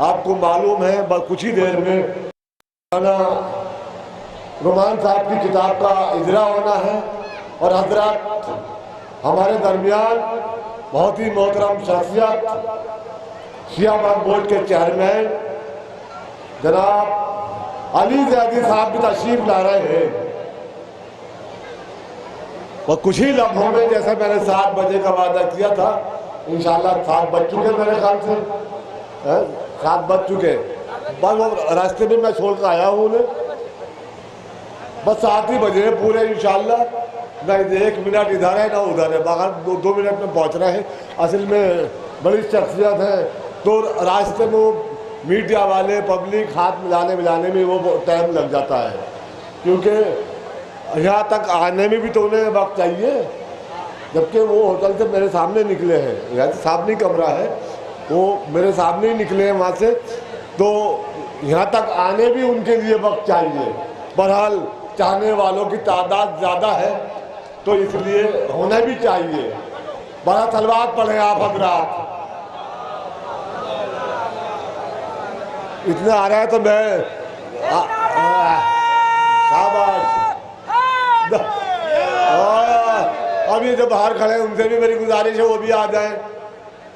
आपको मालूम है बस कुछ ही देर में रुमान साहब की किताब का इजरा होना है और हजरत हमारे दरमियान बहुत ही मोहतरम शख्सियत शिया वक्फ बोर्ड के चेयरमैन जनाब अली ज़ैदी साहब भी तशरीफ ला रहे हैं और कुछ ही लम्हों में, जैसे मैंने 7 बजे का वादा किया था, इंशाल्लाह 7 बज चुके, मेरे ख्याल से 7 बज चुके। बस वो रास्ते में मैं छोड़ कर आया हूँ उन्हें, बस 7 ही बजे पूरे इंशाल्लाह। ना 1 मिनट इधर है ना उधर है, बाहर 2 मिनट में पहुँच रहे हैं। असल में बड़ी शख्सियत है तो रास्ते में वो मीडिया वाले पब्लिक हाथ मिलाने में वो टाइम लग जाता है, क्योंकि यहाँ तक आने में भी तो उन्हें वक्त चाहिए। जबकि वो होटल से मेरे सामने निकले हैं, यहाँ से सामने कमरा है, वो मेरे सामने ही निकले हैं वहाँ से, तो यहाँ तक आने भी उनके लिए वक्त चाहिए। बहरहाल चाहने वालों की तादाद ज़्यादा है तो इसलिए होना भी चाहिए। बड़ा सलवात पढ़े आप हजरात, इतना आ रहा है तो मैं शाबाश। अब ये जो बाहर खड़े हैं उनसे भी मेरी गुजारिश है वो भी आ जाएं,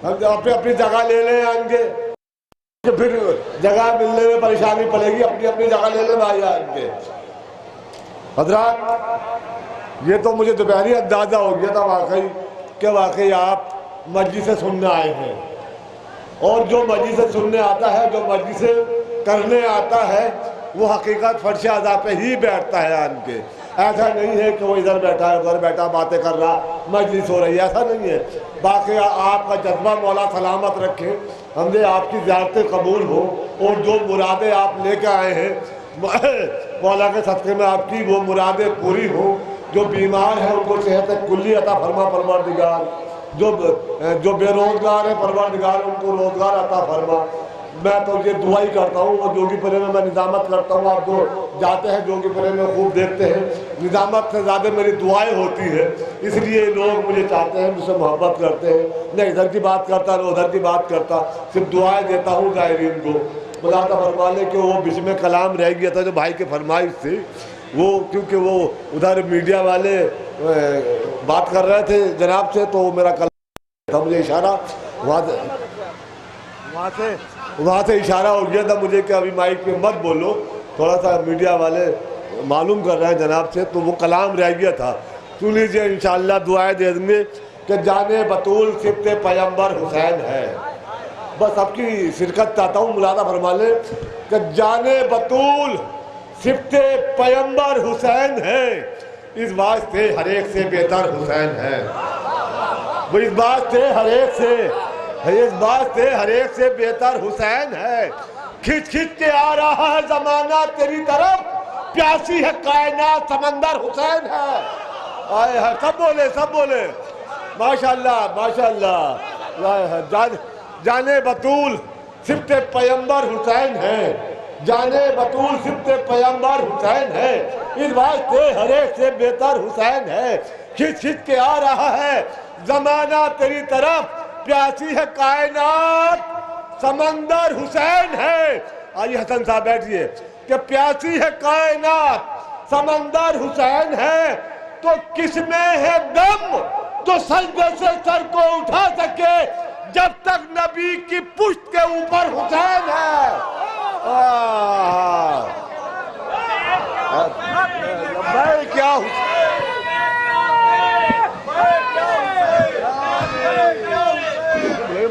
हम अपनी अपनी जगह ले लें आगे, तो फिर जगह मिलने में परेशानी पड़ेगी। अपनी अपनी जगह ले लें भाई आगे। हजरात ये तो मुझे दोपहरी अंदाजा हो गया था वाकई आप मस्जिद से सुनने आए हैं, और जो मस्जिद से सुनने आता है, जो मस्जिद से करने आता है, वो हकीकत फर्श अज़ा पे ही बैठता है आन के। ऐसा नहीं है कि वो इधर बैठा है उधर बैठा बातें कर रहा मजलिस हो रही है, ऐसा नहीं है। बाकी आपका जज्बा मौला सलामत रखे, हमने आपकी ज़ियारतें कबूल हो और जो मुरादें आप लेकर आए हैं मौला के सदक़े में आपकी वो मुरादें पूरी हो। जो बीमार हैं उनको सेहत कुल्ली अता फरमा परवरदिगार, जो बेरोजगार है परवरदिगार उनको रोजगार अता फरमा। मैं तो ये दुआ ही करता हूँ, वो जोगीपुरे में मैं निजामत करता हूँ, आप जो जाते हैं जोगीपुरे में खूब देखते हैं, निजामत से ज़्यादा मेरी दुआएं होती है, इसलिए लोग मुझे चाहते हैं, मुझसे मोहब्बत करते हैं। न इधर की बात करता न उधर की बात करता, सिर्फ दुआएं देता हूँ ज़ायरीन को। खुदा का फरमाने के वो बीच में कलाम रह गया था जो भाई के फरमाइश से, वो क्योंकि वो उधर मीडिया वाले बात कर रहे थे जनाब से, तो मेरा कलाम था, मुझे इशारा वहाँ से इशारा हो गया था मुझे कि अभी माइक पे मत बोलो, थोड़ा सा मीडिया वाले मालूम कर रहे हैं जनाब से, तो वो कलाम रह गया था। सुन लीजिए इंशाअल्लाह दुआएं दे देंगे कि जाने बतूल सिफ्ते पैगंबर हुसैन है। बस आपकी शिरकत चाहता हूँ, मुलादा फरमा ले कि जाने बतूल सिफ्ते पैगंबर हुसैन है, इस वास्ते हर एक से बेहतर हुसैन है। वो इस बात से हर एक से बेहतर हुसैन है। खिंच खिंच के आ रहा है जमाना तेरी तरफ, प्यासी है कायनात समंदर हुसैन है। आए है सब बोले माशाल्लाह माशाल्लाह। जाने बतूल सिफ्ते पैगंबर हुसैन है, जाने बतूल सिफ्ते पैगंबर हुसैन है, इस वास्ते हर एक से बेहतर हुसैन है। खिंच खिंच के आ रहा है जमाना तेरी तरफ, प्यासी है कायनात समंदर हुसैन है। आइए हसन साहब बैठिए कि प्यासी है कायनात समंदर हुसैन है, तो किसमें है दम जो सजदे से सर को उठा सके जब तक नबी की पुश्त के ऊपर हुसैन है। भाई क्या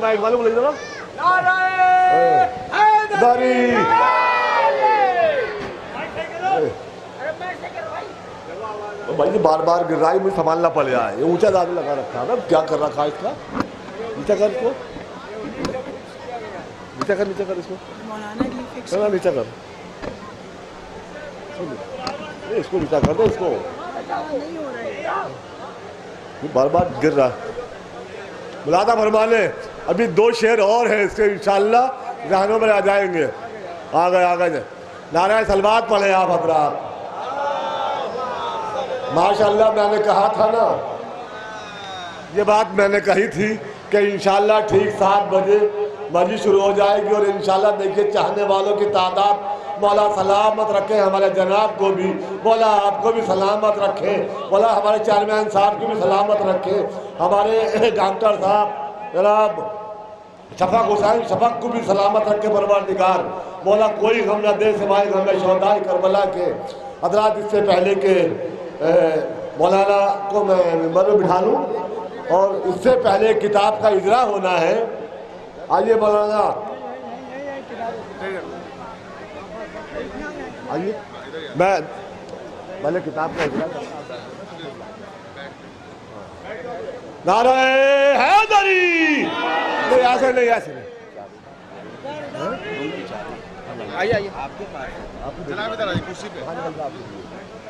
माइक वालों को ले जाओ भाई ये बार बार गिर रहा है, मुझे संभालना पड़ रहा है। ये ऊंचा दाद लगा रखा है ना, क्या कर रखा है इसका? नीचा कर इसको, नीचा कर इसको, नीचा कर इसको, नीचा कर दो इसको, बार बार गिर रहा है। मुलादा फरमाने अभी 2 शेर और हैं इसके, इंशाअल्लाह जहनों में आ जाएंगे। आ गए नाराय सलवात पढ़े आप हजरात। माशाअल्लाह मैंने कहा था ना, ये बात मैंने कही थी कि इंशाअल्लाह ठीक 7 बजे मस्जिद शुरू हो जाएगी और इंशाल्लाह देखिए चाहने वालों की तादाद मौला सलामत रखे, हमारे जनाब को भी मौला आपको भी सलामत रखे, मौला हमारे चेयरमैन साहब को भी सलामत रखे, हमारे डॉक्टर साहब जनाब शफक हुसैन शफक को भी सलामत रखे परवरदिगार। मौला कोई गम न दे सिवाय गम शहदाए करबला के। हजरात इससे पहले के मौलाना को मैं मिंबर में बिठा लूँ और इससे पहले किताब का इजरा होना है। आइए मौलाना आइए, मैं पहले किताब का इजरा नारे हैदरी नहीं ऐसे नहीं ऐसे नहीं आइए आइए आपके पास जनाब इधर आइए कुर्सी पे।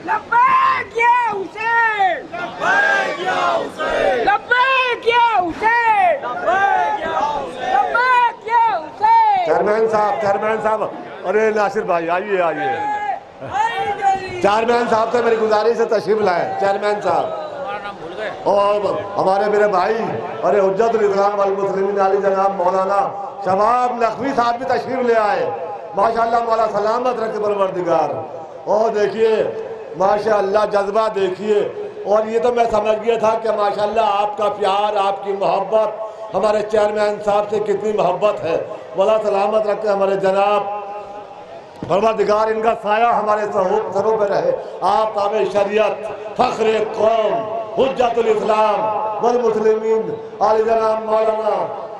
लब्बैक या हुसैन, लब्बैक या हुसैन, लब्बैक या हुसैन, लब्बैक या हुसैन, लब्बैक या हुसैन। चेयरमैन साहब अरे नासिर भाई आइए आइए। चेयरमैन साहब से मेरी गुजारिश है तशरीफ लाए चेयरमैन साहब। और हमारे मेरे भाई अरे हुज्जतुल इस्लाम वल मुस्लिमीन अली जनाब मौलाना शबाब नकवी साहब भी तशरीफ ले आए। माशाल्लाह मौला सलामत रखे परवरदिगार। और देखिए माशाल्लाह जज्बा देखिए। और ये तो मैं समझ गया था कि माशाल्लाह आपका प्यार आपकी मोहब्बत हमारे चेयरमैन साहब से कितनी मोहब्बत है। मौला सलामत रखे हमारे जनाब परवरदिगार, इनका साया हमारे सरों पर रहे। आप ताबे शरीयत फख्र कौम हुज्जतुल इस्लाम वल मुस्लिमीन आली जनाब मौलाना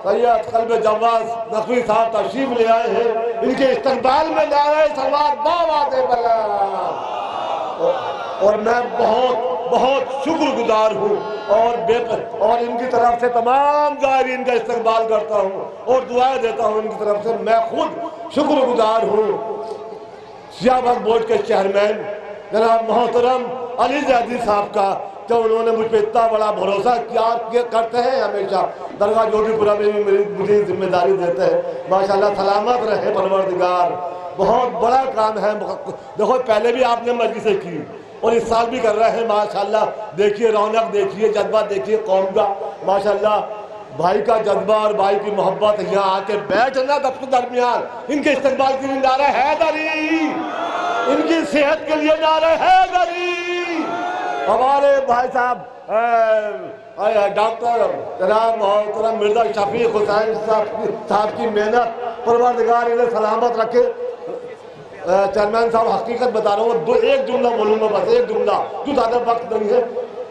सैयद कल्बे जवाज नकवी साहब तशरीफ ले आए हैं। इनके इस्तकबाल में नारे सलवात बावाज़े बला। और मैं बहुत बहुत शुक्रगुजार हूँ और इनकी तरफ से तमाम ज़ायरीन का इस्तकबाल करता हूँ और दुआएं देता हूँ इनकी तरफ से। मैं खुद शुक्रगुजार हूँ सियाबाद बोर्ड के चेयरमैन जनाब मोहतरम अली ज़ैदी साहब का, जो उन्होंने मुझ पर इतना बड़ा भरोसा किया करते हैं हमेशा। दरगाह जोधीपुरा में भी मुझे जिम्मेदारी देते हैं। माशाल्लाह सलामत रहे परवरदिगार। बहुत बड़ा काम है। देखो पहले भी आपने मजलिसें की और इस साल भी कर रहे हैं माशाल्लाह। देखिए रौनक देखिए, जज्बा देखिए कौम का। माशाल्लाह भाई का जज्बा और भाई की मोहब्बत। यहाँ आके बैठना सबके दरमियान इनके इस्तकबाल के लिए नारे हैदरी, इनकी सेहत के लिए नारे हैदरी। हमारे भाई साहब डॉक्टर जनाब मोहतरम मिर्जा शफीक हुसैन साहब की मेहनत परवरदिगार इन्हें सलामत रखे। चेयरमैन साहब हकीकत बता रहा हूँ, एक जुमला बोलूँगा बस, एक जुमला, जो ज़्यादा वक्त नहीं है।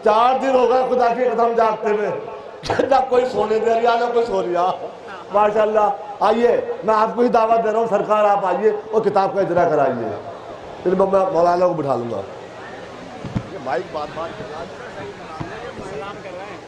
4 दिन हो गए खुदा की कसम जागते हुए, ना कोई सोने दे रहा ना कोई सो रहा। माशाल्लाह आइए, मैं आपको ही दावत दे रहा हूँ सरकार, आप आइए और किताब का इजरा कराइए। फिर मैं मौलाना को बिठा लूँगा। माइक बात सलाम कर रहे हैं।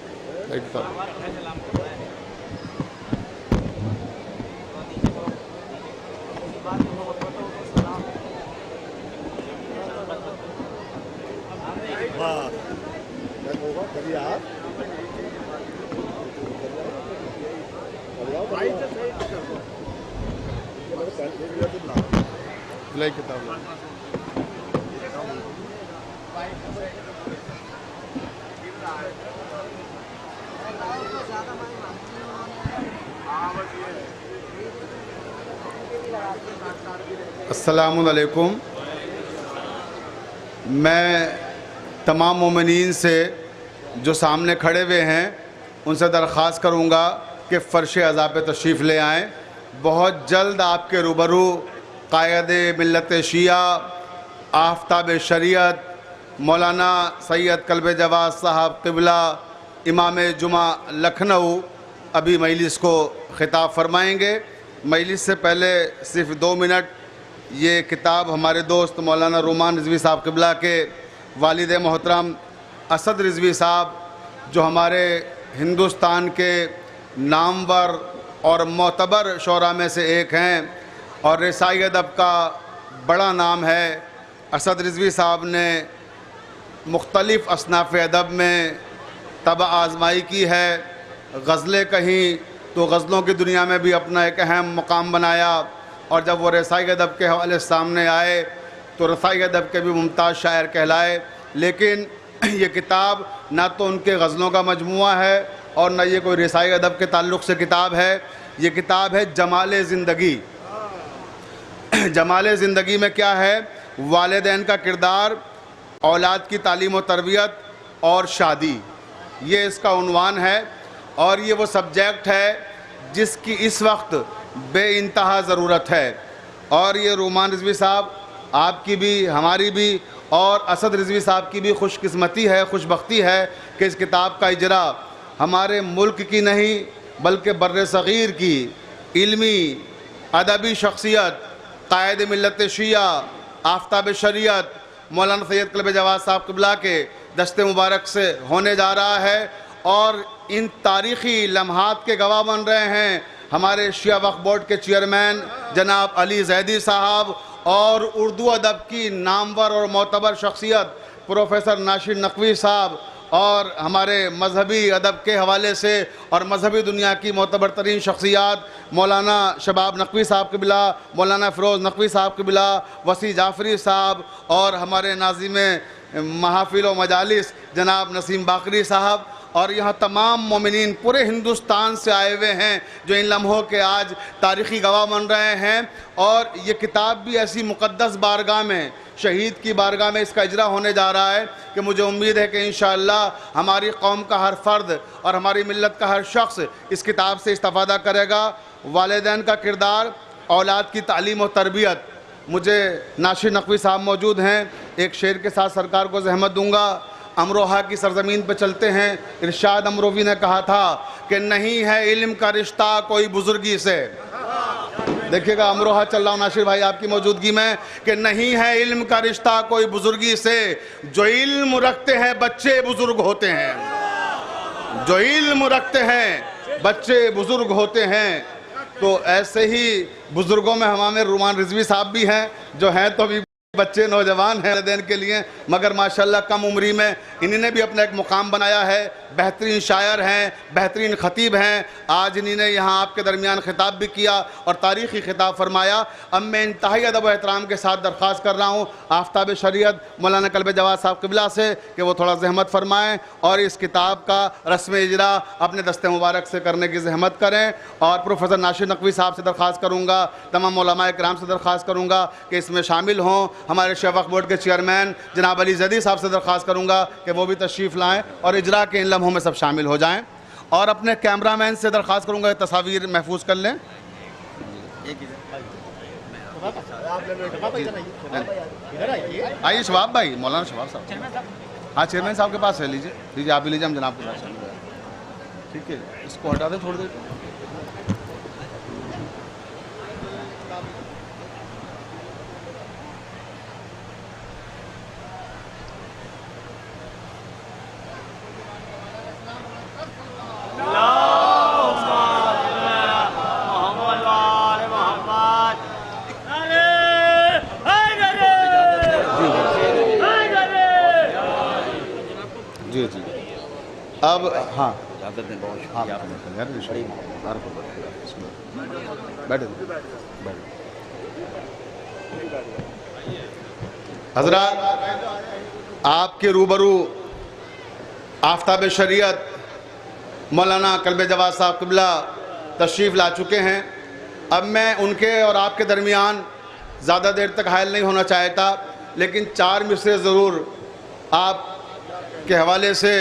अस्सलामुअलैकुम। मैं तमाम मोमिनीन से जो सामने खड़े हुए हैं उनसे दरख्वास्त करूँगा कि फ़र्श अज़ा पे तशरीफ़ ले आएँ। बहुत जल्द आपके रूबरू कायदे मिल्लत शिया आफ्ताब शरीयत मौलाना सैयद कल्बे जवाद साहब क़िबला इमाम जुमा लखनऊ अभी मजलिस को ख़िताब फरमाएँगे। मजलिस से पहले सिर्फ़ 2 मिनट ये किताब हमारे दोस्त मौलाना रुमान रिजवी साहब क़िबला के वालिद मोहतरम असद रिजवी साहब, जो हमारे हिंदुस्तान के नामवर और मोतबर शोरा में से एक हैं और रसाई अदब का बड़ा नाम है। असद रिजवी साहब ने मुख्तलिफ़ असनाफ़ अदब में तब आज़माई की है। गज़लें कहीं तो गज़लों की दुनिया में भी अपना एक अहम मुकाम बनाया और जब वो रसाई अदब के हवाले सामने आए तो रसाई अदब के भी मुमताज़ शायर कहलाए। लेकिन ये किताब ना तो उनके गज़लों का मजमुआ है और न ये कोई रसाई अदब के ताल्लुक़ से किताब है। ये किताब है जमाल ज़िंदगी। जमाल ज़िंदगी में क्या है? वालिदैन का किरदार, औलाद की तालीम व तरबियत और शादी, ये इसका उन्वान है। और ये वो सब्जेक्ट है जिसकी इस वक्त बेइंतहा ज़रूरत है। और ये रूमान रिजवी साहब, आपकी भी, हमारी भी और असद रिजवी साहब की भी खुशकिस्मती है, खुशबख्ती है कि इस किताब का इजरा हमारे मुल्क की नहीं बल्कि बर्र सग़ीर की इल्मी अदबी शख्सियत कायद मिल्लत शिया आफ्ताब शरीयत मौलाना सैयद क़ल्ब जवाद साहब क़िबला के दस्ते मुबारक से होने जा रहा है। और इन तारीख़ी लम्हात के गवाह बन रहे हैं हमारे शिया वक्फ़ बोर्ड के चेयरमैन जनाब अली ज़ैदी साहब और उर्दू अदब की नामवर और मोतबर शख्सियत प्रोफेसर नासिर नकवी साहब और हमारे मजहबी अदब के हवाले से और मजहबी दुनिया की मोतबर तरीन शख्सियात मौलाना शबाब नकवी साहब क़िबला, मौलाना फ़िरोज़ नकवी साहब क़िबला, वसी जाफ़री साहब और हमारे नाज़िम महाफ़िल व मजालिस जनाब नसीम बाकरी साहब। और यहाँ तमाम मोमिनीन पूरे हिंदुस्तान से आए हुए हैं जो इन लम्हों के आज तारीख़ी गवाह बन रहे हैं। और ये किताब भी ऐसी मुक़द्दस बारगाह में, शहीद की बारगाह में इसका इजरा होने जा रहा है कि मुझे उम्मीद है कि इंशाअल्लाह हमारी कौम का हर फ़र्द और हमारी मिल्लत का हर शख्स इस किताब से इस्तिफ़ादा करेगा। वालिदैन का किरदार, औलाद की तालीम और तरबियत, मुझे नासिर नकवी साहब मौजूद हैं, एक शेर के साथ सरकार को ज़हमत दूँगा। अमरोहा की सरज़मीन पर चलते हैं। इरशाद अमरोवी ने कहा था कि नहीं है इल्म का रिश्ता कोई बुज़ुर्गी से। देखिएगा, अमरोहा चल रहा हूँ नासिर भाई आपकी मौजूदगी में, कि नहीं है इल्म का रिश्ता कोई बुज़ुर्गी से, जो इल्म रखते हैं बच्चे बुज़ुर्ग होते हैं, जो इल्म रखते हैं बच्चे बुज़ुर्ग होते हैं। तो ऐसे ही बुज़ुर्गों में हमारे रूमान रिजवी साहब भी हैं जो हैं तो अभी बच्चे नौजवान हैं देन के लिए, मगर माशाल्लाह कम उम्री में इन्होंने भी अपना एक मुकाम बनाया है। बेहतरीन शायर हैं, बेहतरीन ख़तीब हैं। आज इन्होंने यहाँ आपके दरमियान ख़िताब भी किया और तारीख़ी ख़िताब फरमाया। अब मैं इंतहाई अदब व एहतराम के साथ दरख्वास्त कर रहा हूँ आफ्ताब शरीयत मौलाना क़ल्ब जवाद साहब क़िबला से कि वो थोड़ा ज़हमत फरमाएँ और इस किताब का रस्म इजरा अपने दस्ते मुबारक से करने की ज़हमत करें। और प्रोफेसर नासिर नकवी साहब से दरख्वास्त करूँगा, तमाम उलमाए किराम से दरख्वास्त करूँगा कि इसमें शामिल हों। हमारे शिया वक्फ़ बोर्ड के चेयरमैन जनाब अली ज़ैदी साहब से दरख्वास्त करूँगा कि वो भी तशरीफ़ लाएँ और इजरा के इन लम्हों में सब शामिल हो जाएँ। और अपने कैमरामैन से दरख्वास्त करूँगा तस्वीर महफूज कर लें। आइए शबाब भाई, मौलाना शबाब साहब, हाँ चेयरमैन साहब के पास है, लीजिए आप भी लीजिए, हम जनाब के पास ठीक है। इसको हटा दें थोड़ी देर। जी जी, अब हाँ बैठे हज़रात, आपके रूबरू आफ्ताब शरीयत मौलाना क़ल्ब जवाद साहब क़िबला तशरीफ़ ला चुके हैं। अब मैं उनके और आपके दरमियान ज़्यादा देर तक हायल नहीं होना चाहता, लेकिन 4 मिसरे ज़रूर आप के हवाले से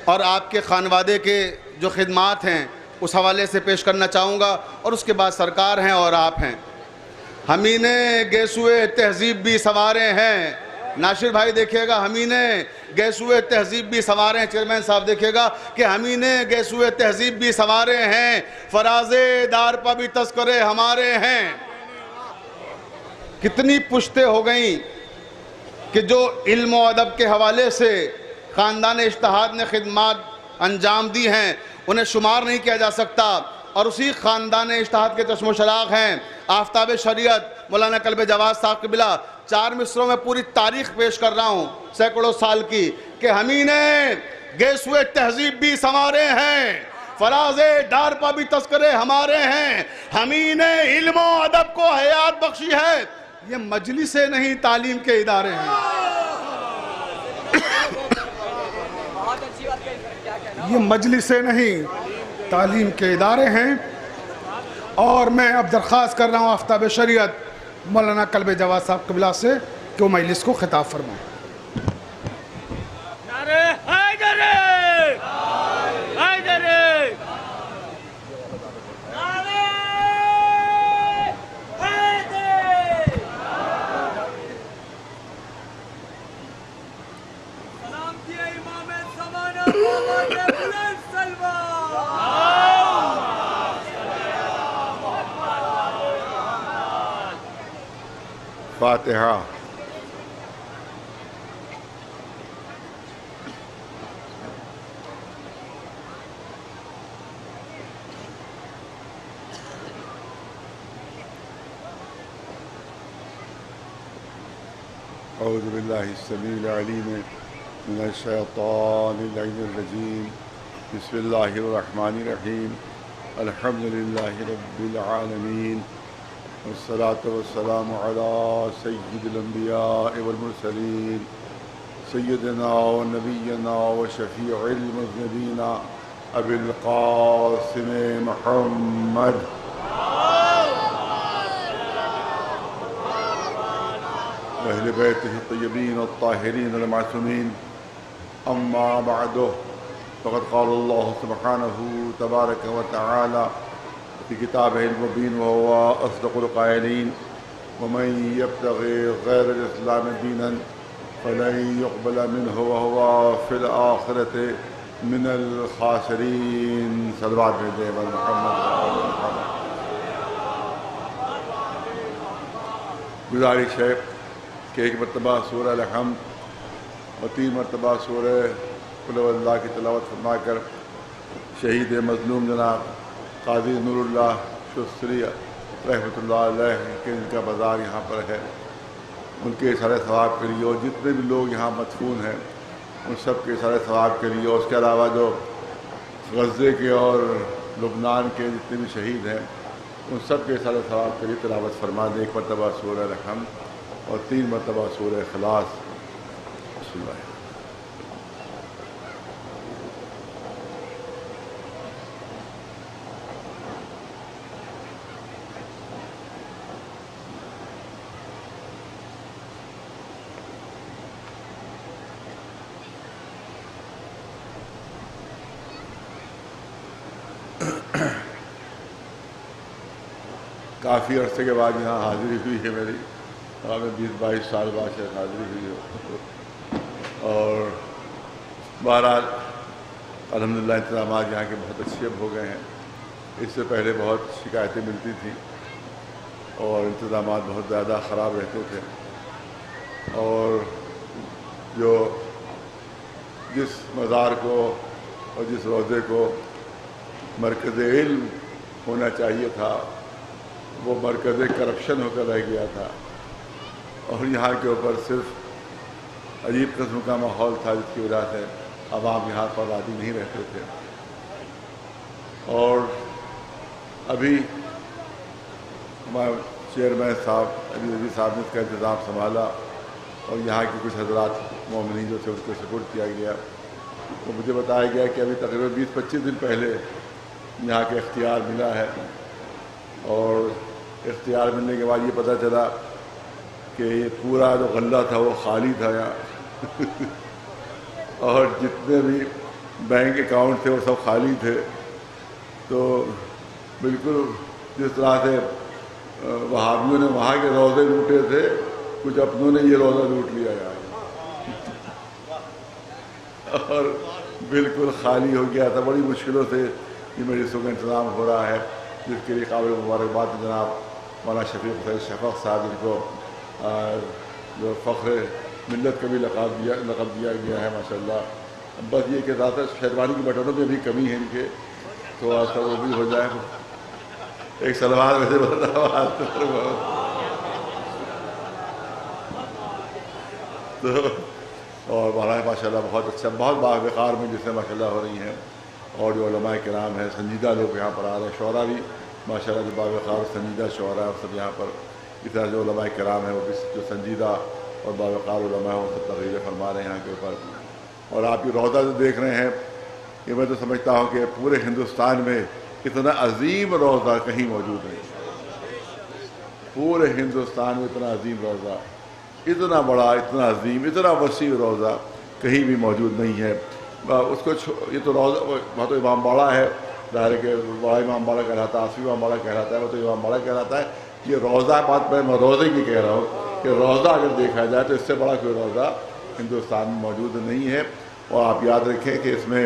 और आपके खानवादे के जो खिदमात हैं उस हवाले से पेश करना चाहूँगा और उसके बाद सरकार हैं और आप हैं। हमीने गेसुए तहज़ीब भी सवारे हैं, नासिर भाई देखिएगा, हमीने गेसुए तहज़ीब भी सवारे हैं। चेयरमैन साहब देखिएगा कि हमीने गेसुए तहज़ीब भी सवारे हैं, फराज़े दार पर भी तस्करे हमारे हैं। कितनी पुश्ते हो गई कि जो इल्म व अदब के हवाले से ख़ानदान इज्तिहाद ने खिदमात अंजाम दी हैं उन्हें शुमार नहीं किया जा सकता। और उसी ख़ानदान इज्तिहाद के चश्मो शराग़ हैं आफ्ताब शरीयत मौलाना क़ल्ब जवाद साहब क़िबला। 4 मिसरों में पूरी तारीख़ पेश कर रहा हूँ सैकड़ों साल की, कि हमीने गेसुए तहज़ीब भी संवारे हैं, फराज़े डार पर भी तस्करे हमारे हैं। हमीने इल्म व अदब को हयात बख्शी है, ये मजलिसे नहीं तालीम के इदारे हैं। ये मजलिसे नहीं तालीम के इदारे हैं। और मैं अब दरख्वास्त कर रहा हूँ आफ्ताब शरीयत मौलाना कल्बे जवाद साहब कबिला से कि वो मजलिस को खिताब फरमाएँ। नारे हैदरी, हैदरी, नारे हैदरी। सलाम किए इमाम ज़माना मोहम्मद बुलंद सलवान। फातिहा। औज़ु बिल्लाहि समीउल अलीम मिनश शैतानिर रजीम। बिस्मिल्लाहिर रहमानिर रहीम। अल्हम्दुलिल्लाहि रब्बिल आलमीन। वस्सलातु वस्सलामु अला सय्यिदिल अंबिया वल मुरसलीन सय्यिदिना व नबिय्यिना व शफीइल मुज़निबीना अबिल क़ासिम मुहम्मद अहले बैतिहि तय्यबीन अत्ताहिरीन अल मासूमीन। अम्मा बअदु फ़क़द क़ाल अल्लाहु सुब्हानहु तबारक व तआला फ़ी किताबिहिल मुबीन व हुवा अस्दक़ुल क़ाइलीन। वमन यब्तग़ि ग़ैरल इस्लाम दीनन फ़लन युक़बल मिन्हु व हुवा फ़िल आख़िरति मिनल ख़ासिरीन। सल्लल्लाहु अलैहि व मुहम्मद। गुज़ारिश है कि एक मरतबा सूरह अल-हम्द और 3 मरतबा सूरह कुल हुवल्लाह की तिलावत फरमाकर शहीद मज़लूम जनाब काज़ी नूरुल्लाह शुस्री रहमतुल्लाह अलैह के इनका बाज़ार यहाँ पर है, उनके सारे सवाब के लिए और जितने भी लोग यहाँ मदफून हैं उन सब के सारे सवाब के लिए, और उसके अलावा जो गज़े के और लुबनान के जितने भी शहीद हैं उन सब के सारे सवाब के लिए तिलावत फरमा दें। एक मरतबा सूरह अल-हम्द और 3 मरतबा सूरह इख़लास। बिस्मिल्लाह। काफ़ी अरसे के बाद यहाँ हाज़िरी हुई है मेरी, हमें 20-22 साल बाद से हाज़िरी हुई है। और बहरहाल अल्हम्दुलिल्लाह इंतज़ामात यहाँ के बहुत अच्छे हो गए हैं। इससे पहले बहुत शिकायतें मिलती थी और इंतज़ामात बहुत ज़्यादा ख़राब रहते थे, और जो जिस मज़ार को और जिस रोज़े को मरकज़ इल्म होना चाहिए था वो मरकज़ करप्शन होकर रह गया था, और यहाँ के ऊपर सिर्फ अजीब किस्म का माहौल था जिसकी वजह से अवाम यहाँ पर राज़ी नहीं रहते थे। और अभी हमारे चेयरमैन साहब अली रज़ी साहब ने इसका इंतज़ाम संभाला और यहाँ के कुछ हज़रात मोमिनीन जो थे उनको सपोर्ट किया गया। तो मुझे बताया गया कि अभी तकरीबन 20-25 दिन पहले यहाँ के इख्तियार मिला है, और इख्तियार मिलने के बाद ये पता चला कि ये पूरा जो गल्ला था वो खाली था यहाँ और जितने भी बैंक अकाउंट थे वो सब खाली थे। तो बिल्कुल जिस तरह से वहाबियों ने वहाँ के रोज़े लूटे थे, कुछ अपनों ने ये रोज़ा लूट लिया यार और बिल्कुल खाली हो गया था। बड़ी मुश्किलों से ये मजलिसों का इंतज़ाम हो रहा है, जिसके लिए काबिल मुबारकबाद जनाब मौलाना शफीक हुसैन शफ़क़ साहब, जिनको जो फ़ख्र मिल्लत का भी लक़ब दिया गया है माशाअल्लाह। बस ये कि ज़्यादा शेरवानी के बटनों में भी कमी है इनके, तो आज तक वो भी हो जाए। एक सलवार वैसे तो और मौलाना माशाअल्लाह बहुत अच्छा, बहुत बावक़ार में जिससे माशाअल्लाह हो रही हैं, और जो उलमाए किराम हैं, संजीदा लोग यहाँ पर आ रहे हैं, शोरा भी माशाअल्लाह जो बावक़ार संजीदा शोरा है सब यहाँ पर, इस तरह जो उलमाए किराम हैं वो भी जो संजीदा और बावक़ार उलमा है वो सब तक़रीरें फरमा रहे हैं यहाँ के ऊपर। और आप ये रोज़ा जो देख रहे हैं, ये मैं तो समझता हूँ कि पूरे हिंदुस्तान में इतना अजीम रोज़ा कहीं मौजूद नहीं। पूरे हिंदुस्तान में इतना अजीम रोज़ा, इतना बड़ा, इतना अजीम, इतना वसी रोज़ा कहीं भी मौजूद नहीं है। उसको ये तो रोज़ा, वहाँ तो इमाम बाड़ा है, दायरे के बड़ा इमाम बाड़ा कहलाता है, आसफी इमाम बाड़ा कहलाता है, वो तो इमाम बाड़ा कहलाता है। ये रोज़ा बात मैं रोज़े की कह रहा हूँ कि रोज़ा अगर देखा जाए तो इससे बड़ा कोई रोज़ा हिंदुस्तान में मौजूद नहीं है। और आप याद रखें कि इसमें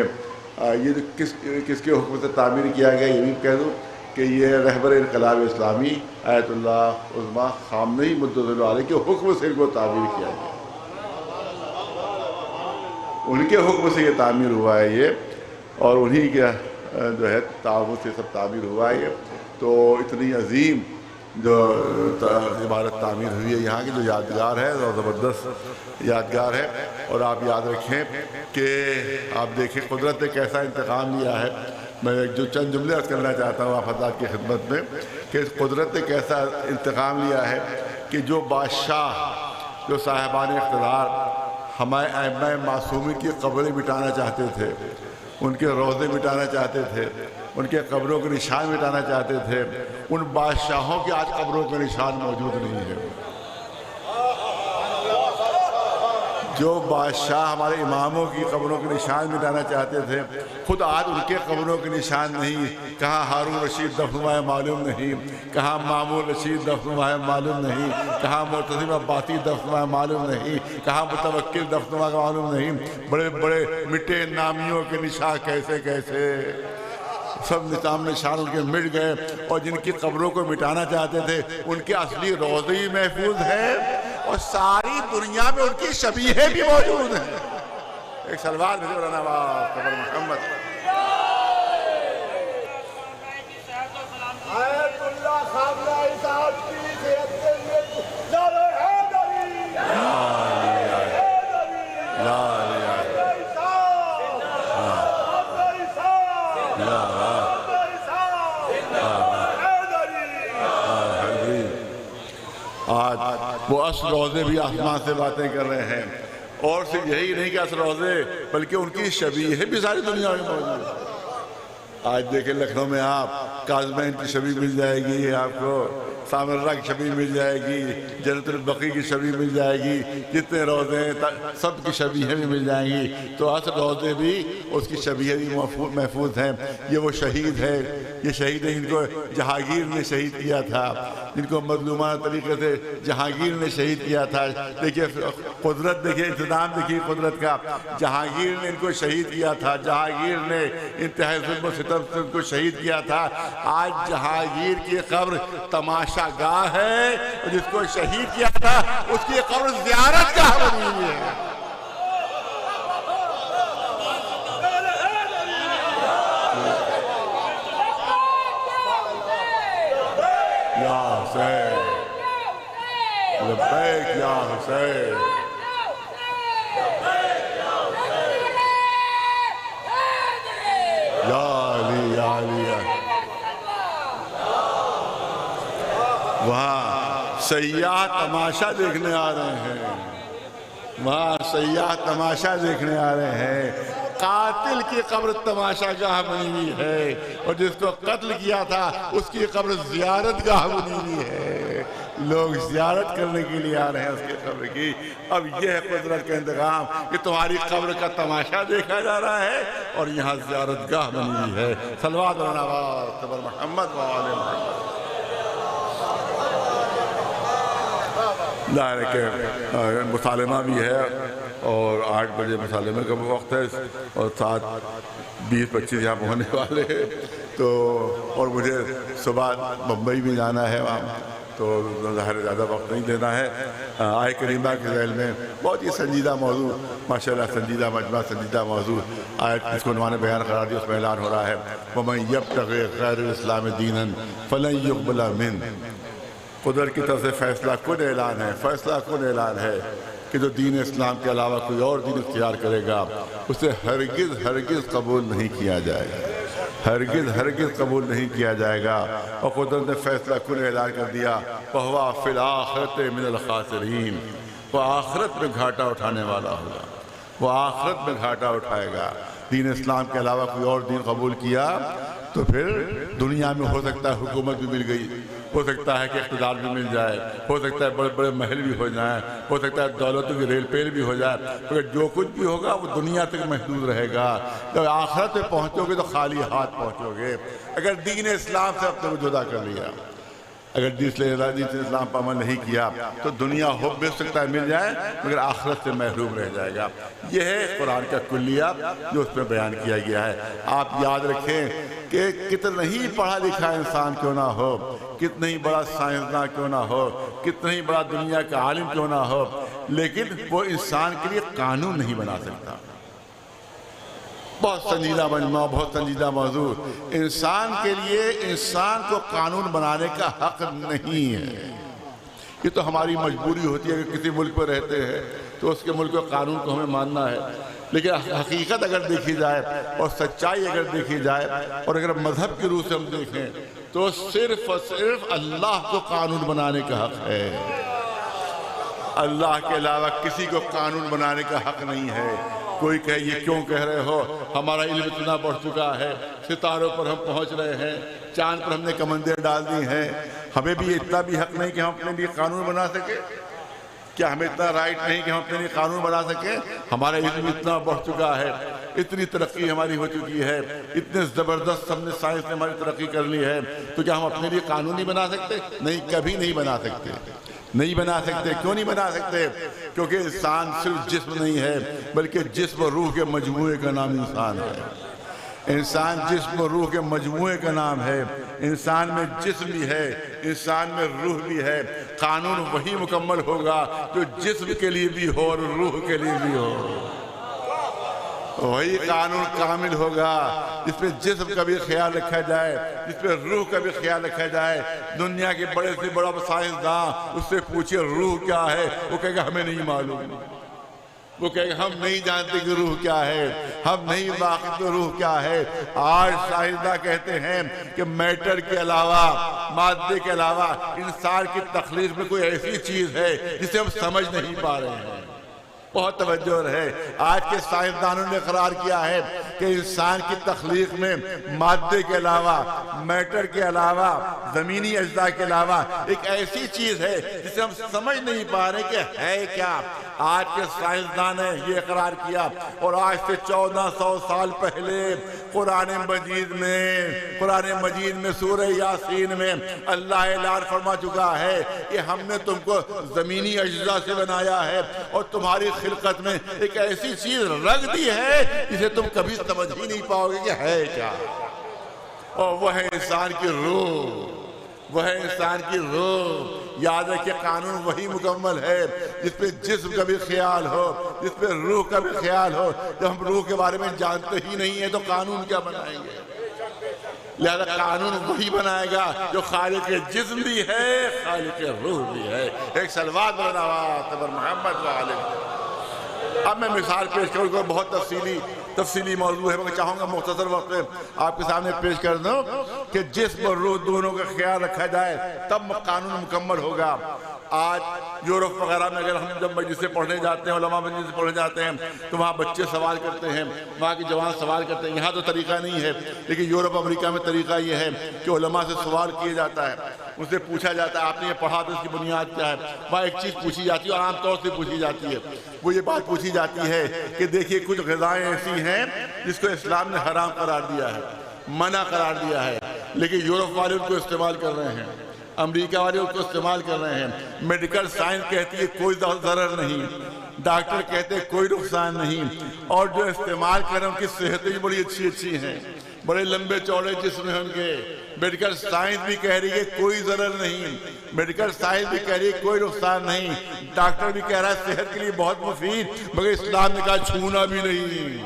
ये किसके हुक्म से तामीर किया गया, ये भी कह दूँ कि ये रहबर इनकलाब इस्लामी आयतुल्लाह उज़्मा ख़ामनेई मुद्दतुल्लाह अलैह के हुक्म से इनको तामीर किया गया, उनके हुक्म से ये तामीर हुआ है ये, और उन्हीं के जो है ताउन से सब तामीर हुआ है ये। तो इतनी अजीम जो इमारत तामीर हुई है यहाँ की, जो यादगार है और ज़बरदस्त यादगार है। और आप याद रखें कि आप देखें कुदरत ने कैसा इंतकाम लिया है। मैं जो चंद जुमले अर्ज़ करना चाहता हूँ आप हज़रात की खिदमत में कि कुदरत ने कैसा इंतकाम लिया है कि जो बादशाह, जो साहिबान इक़्तिदार हमारे अइम्मा मासूमी की कब्रें मिटाना चाहते थे, उनके रोज़े मिटाना चाहते थे, उनके कब्रों के निशान मिटाना चाहते थे, उन बादशाहों के आज कब्रों के निशान मौजूद नहीं है। जो बादशाह हमारे इमामों की कब्रों के निशान मिटाना चाहते थे, खुद आज उनके कब्रों के निशान नहीं। कहाँ हारून रशीद दफनुमाए मालूम नहीं, कहाँ मामून रशीद दफनुमाए मालूम नहीं, कहाँ मुर्तज़िम अब्बासी दफनुमाए मालूम नहीं, कहाँ मुतवक्किल दफनुमाए मालूम नहीं। बड़े बड़े मिटे नामियों के निशान कैसे कैसे सब निशान निशान उनके मिट गए। और जिनकी कब्रों को मिटाना चाहते थे उनके असली रोज़े ही महफूज है और सारी दुनिया में उनकी शबीहें भी मौजूद हैं। एक सलवार खबर मोहम्मद आज वो अस रोज़े भी आसमान से बातें कर रहे हैं। और सिर्फ यही नहीं कि अस रोज़े, बल्कि उनकी शबीहें भी सारी दुनिया में मौजूद है। आज देखें लखनऊ में आप काज़मैन की शबी मिल जाएगी, आपको सामर्रा की शबी मिल जाएगी, जन्नतुल बकी की शबी मिल जाएगी, जितने रोज़े हैं सब की शबीहें भी मिल जाएंगी। तो अस रोज़े भी उसकी शबीहें भी महफूज हैं। ये वो शहीद है, ये शहीद है जिनको जहांगीर ने शहीद किया था, जिनको मज़लूमाना तरीक़े से जहांगीर ने शहीद किया था। देखिए कुदरत, देखिए इंतज़ाम, देखिए कुदरत का। जहांगीर ने इनको शहीद किया था, जहांगीर ने इंतहाई ज़ुल्म सितम से उनको शहीद किया था। आज जहांगीर की कब्र तमाशा गाह है, जिसको शहीद किया था उसकी कब्र ज़ियारत गाह बनी हुई है। या हुसैन, लब्बैक या हुसैन, या अली, या अली, या। वहाँ सयाह तमाशा देखने आ रहे हैं, वहाँ सयाह तमाशा देखने आ रहे हैं। कातिल की कब्र तमाशा गाह बनी हुई है और जिसको कत्ल किया था उसकी कब्र ज़ियारत गाह बनी हुई है। लोग ज़ियारत करने के लिए आ रहे हैं उसकी कब्र की। अब यह है कुदरत का इंतकाम कि तुम्हारी कब्र का तमाशा देखा जा रहा है और यहाँ ज़ियारत गाह बनी हुई है। सल्लल्लाहु अलैहि मोहम्मद वाले मोहम्मद। दायरे के मुसालिमा भी है और 8 बजे मुसालिमे का वक्त है और 7:20-25 यहाँ होने वाले हैं। तो और मुझे सुबह मुंबई भी जाना है वहाँ, तो ज़ाहिर ज़्यादा वक्त नहीं देना है। आय करीमा के ज़ैल में बहुत ही संजीदा मौजू, माशाल्लाह संजीदा मजमा, संजीदा मौजू आयत जिसको उन्होंने बयान करा दिया, उसमें ऐलान हो रहा है वमन यब्तग़ी गैरल इस्लाम दीनन फलन युक़बल मिन्हु। कुदरत की तरफ से फैसला कुन ऐलान है, फैसला कुन ऐलान है कि जो दीन इस्लाम के अलावा कोई और दीन इख्तियार करेगा उसे हरगिज़ हरगिज़ कबूल नहीं किया जाएगा, हरगिज़ हरगिज़ कबूल नहीं किया जाएगा। और कुदरत ने फैसला कुन ऐलान कर दिया वहुवा फिल आखिरति मिनल खासिरीन, वो आखिरत में घाटा उठाने वाला होगा, वो आखिरत में घाटा उठाएगा। दीन इस्लाम के अलावा कोई और दीन कबूल किया तो फिर दुनिया में हो सकता है हुकूमत भी मिल गई, हो सकता है कि इक़्तिदार भी मिल जाए, हो सकता है बड़े बड़े महल भी हो जाए, हो सकता है दौलतों की रेल पेल भी हो जाए, मगर जो कुछ भी होगा वो दुनिया तक महदूद रहेगा। जब आखिरत में पहुँचोगे तो खाली हाथ पहुँचोगे। अगर दीन इस्लाम से अपने को जुदा कर लिया, अगर दीन इस्लाम पर अमल नहीं किया तो दुनिया हो भी सकता है मिल जाए मगर आखिरत से महरूम रह जाएगा। यह है कुरान का कुल्लिया जो उसमें बयान किया गया है। आप याद रखें कि कितना ही पढ़ा लिखा इंसान क्यों ना हो, कितना ही बड़ा साइंसदान क्यों ना हो, कितना ही बड़ा दुनिया का आलिम क्यों ना हो, लेकिन वो इंसान के लिए कानून नहीं बना सकता। बहुत संजीदा मजमा, बहुत संजीदा मौजू। इंसान के लिए इंसान को कानून बनाने का हक नहीं है। ये तो हमारी मजबूरी होती है कि किसी मुल्क पर रहते हैं तो उसके मुल्क के कानून को हमें मानना है, लेकिन हकीकत अगर देखी जाए और सच्चाई अगर देखी जाए और अगर मजहब की रूह से हम देखें तो सिर्फ और सिर्फ अल्लाह को कानून बनाने का हक है। अल्लाह के अलावा किसी को कानून बनाने का हक नहीं है। कोई कहे ये क्यों कह रहे हो, हमारा इल्म इतना बढ़ चुका है, सितारों पर हम पहुंच रहे हैं, चांद पर हमने कमंदें डाल दी हैं, हमें भी इतना भी हक नहीं कि हम अपने लिए कानून बना सके? क्या हमें इतना राइट नहीं कि हम अपने लिए कानून बना सके? हमारा इल्म इतना बढ़ चुका है, इतनी तरक्की हमारी हो चुकी है, इतने ज़बरदस्त हमने साइंस ने हमारी तरक्की कर ली है, तो क्या हम अपने लिए कानून नहीं बना सकते? नहीं, कभी नहीं बना सकते, नहीं बना सकते। क्यों नहीं बना सकते? क्योंकि इंसान सिर्फ जिस्म नहीं है बल्कि जिस्म और रूह के मजमूए का नाम इंसान है। इंसान जिस्म और रूह के मजमूए का नाम है। इंसान में जिस्म भी है, इंसान में रूह भी है। कानून वही मुकम्मल होगा जो जिस्म के लिए भी हो और रूह के लिए भी हो। वही कानून कामिल होगा जिसमें जिस्म का भी ख्याल रखा जाए, जिसमें रूह का भी ख्याल रखा जाए। दुनिया के बड़े से बड़ा साइंसदान उससे पूछिए रूह क्या है, वो कहेगा हमें नहीं मालूम। वो कहेगा हम नहीं जानते कि रूह क्या है, हम नहीं वाकिफ तो रूह क्या है। आज साइंसदान कहते हैं कि मैटर के अलावा, मादे के अलावा इंसान की तख्लीक में कोई ऐसी चीज है जिसे हम समझ नहीं पा रहे हैं। बहुत तवज्जो है। आज के साइंसदानों ने इकरार किया है कि इंसान की तख्लीक में मादे के अलावा, मैटर के अलावा, जमीनी अज्जा के अलावा एक ऐसी चीज है जिसे हम समझ नहीं पा रहे कि है क्या। आज के साइंसदान ने ये इकरार किया और आज से 1400 साल पहले कुरान मजीद में सूरह यासीन में अल्लाह ऐलान फरमा चुका है कि हमने तुमको जमीनी अज्जा से बनाया है और तुम्हारी खिलकत में एक ऐसी चीज रख दी है जिसे तुम कभी समझ ही नहीं पाओगे कि है क्या। और वह है इंसान की रूह, वह है इंसान की रूह। याद रखिए कानून वही मुकम्मल है जिसपे जिस्म का भी ख्याल हो, जिसपे रूह का भी ख्याल हो। जब हम रूह के बारे में जानते ही नहीं है तो कानून क्या बनाएंगे? लिहाजा कानून वही बनाएगा जो खालिक जिस्म भी है, खालिक रूह भी है। एक सलवात तबर मोहम्मद वाले। अब मैं मिसाल पेश करूँगा, बहुत तफसीली मौजू है, मैं चाहूँगा मुख्तसर वक्त में आपके सामने पेश कर दूँ कि जिस्म और रूह दोनों का ख्याल रखा जाए तब कानून मुकम्मल होगा। आज यूरोप वगैरह में अगर हम जब मस्जिद से पढ़ने जाते हैं, उलमा मस्जिद से पढ़ने जाते हैं, तो वहाँ बच्चे सवाल करते हैं, वहाँ के जवान सवाल करते हैं। यहाँ तो तरीका नहीं है, लेकिन यूरोप अमेरिका में तरीका ये है कि उलमा से सवाल किया जाता है, उनसे पूछा जाता है आपने ये पढ़ा तो इसकी बुनियाद क्या है। वहाँ एक चीज़ पूछी जाती है और आमतौर से पूछी जाती है, वो ये बात पूछी जाती है कि देखिए कुछ ग़िज़ाएँ ऐसी हैं जिसको इस्लाम ने हराम करार दिया है, मना करार दिया है, लेकिन यूरोप वाले उनको इस्तेमाल कर रहे हैं, अमेरिका वाले उसको इस्तेमाल कर रहे हैं। मेडिकल साइंस कहती है कोई ज़रर नहीं, डॉक्टर कहते हैं कोई नुकसान नहीं, और जो इस्तेमाल कर रहे हैं उनकी सेहतें भी बड़ी अच्छी हैं, बड़े लंबे चौड़े जिस्म हैं उनके। मेडिकल साइंस भी कह रही है कोई ज़रर नहीं, मेडिकल साइंस भी कह रही है कोई नुकसान नहीं, डॉक्टर भी कह रहा है सेहत के लिए बहुत मुफीद, मगर इस्लाम ने कहा छूना भी नहीं।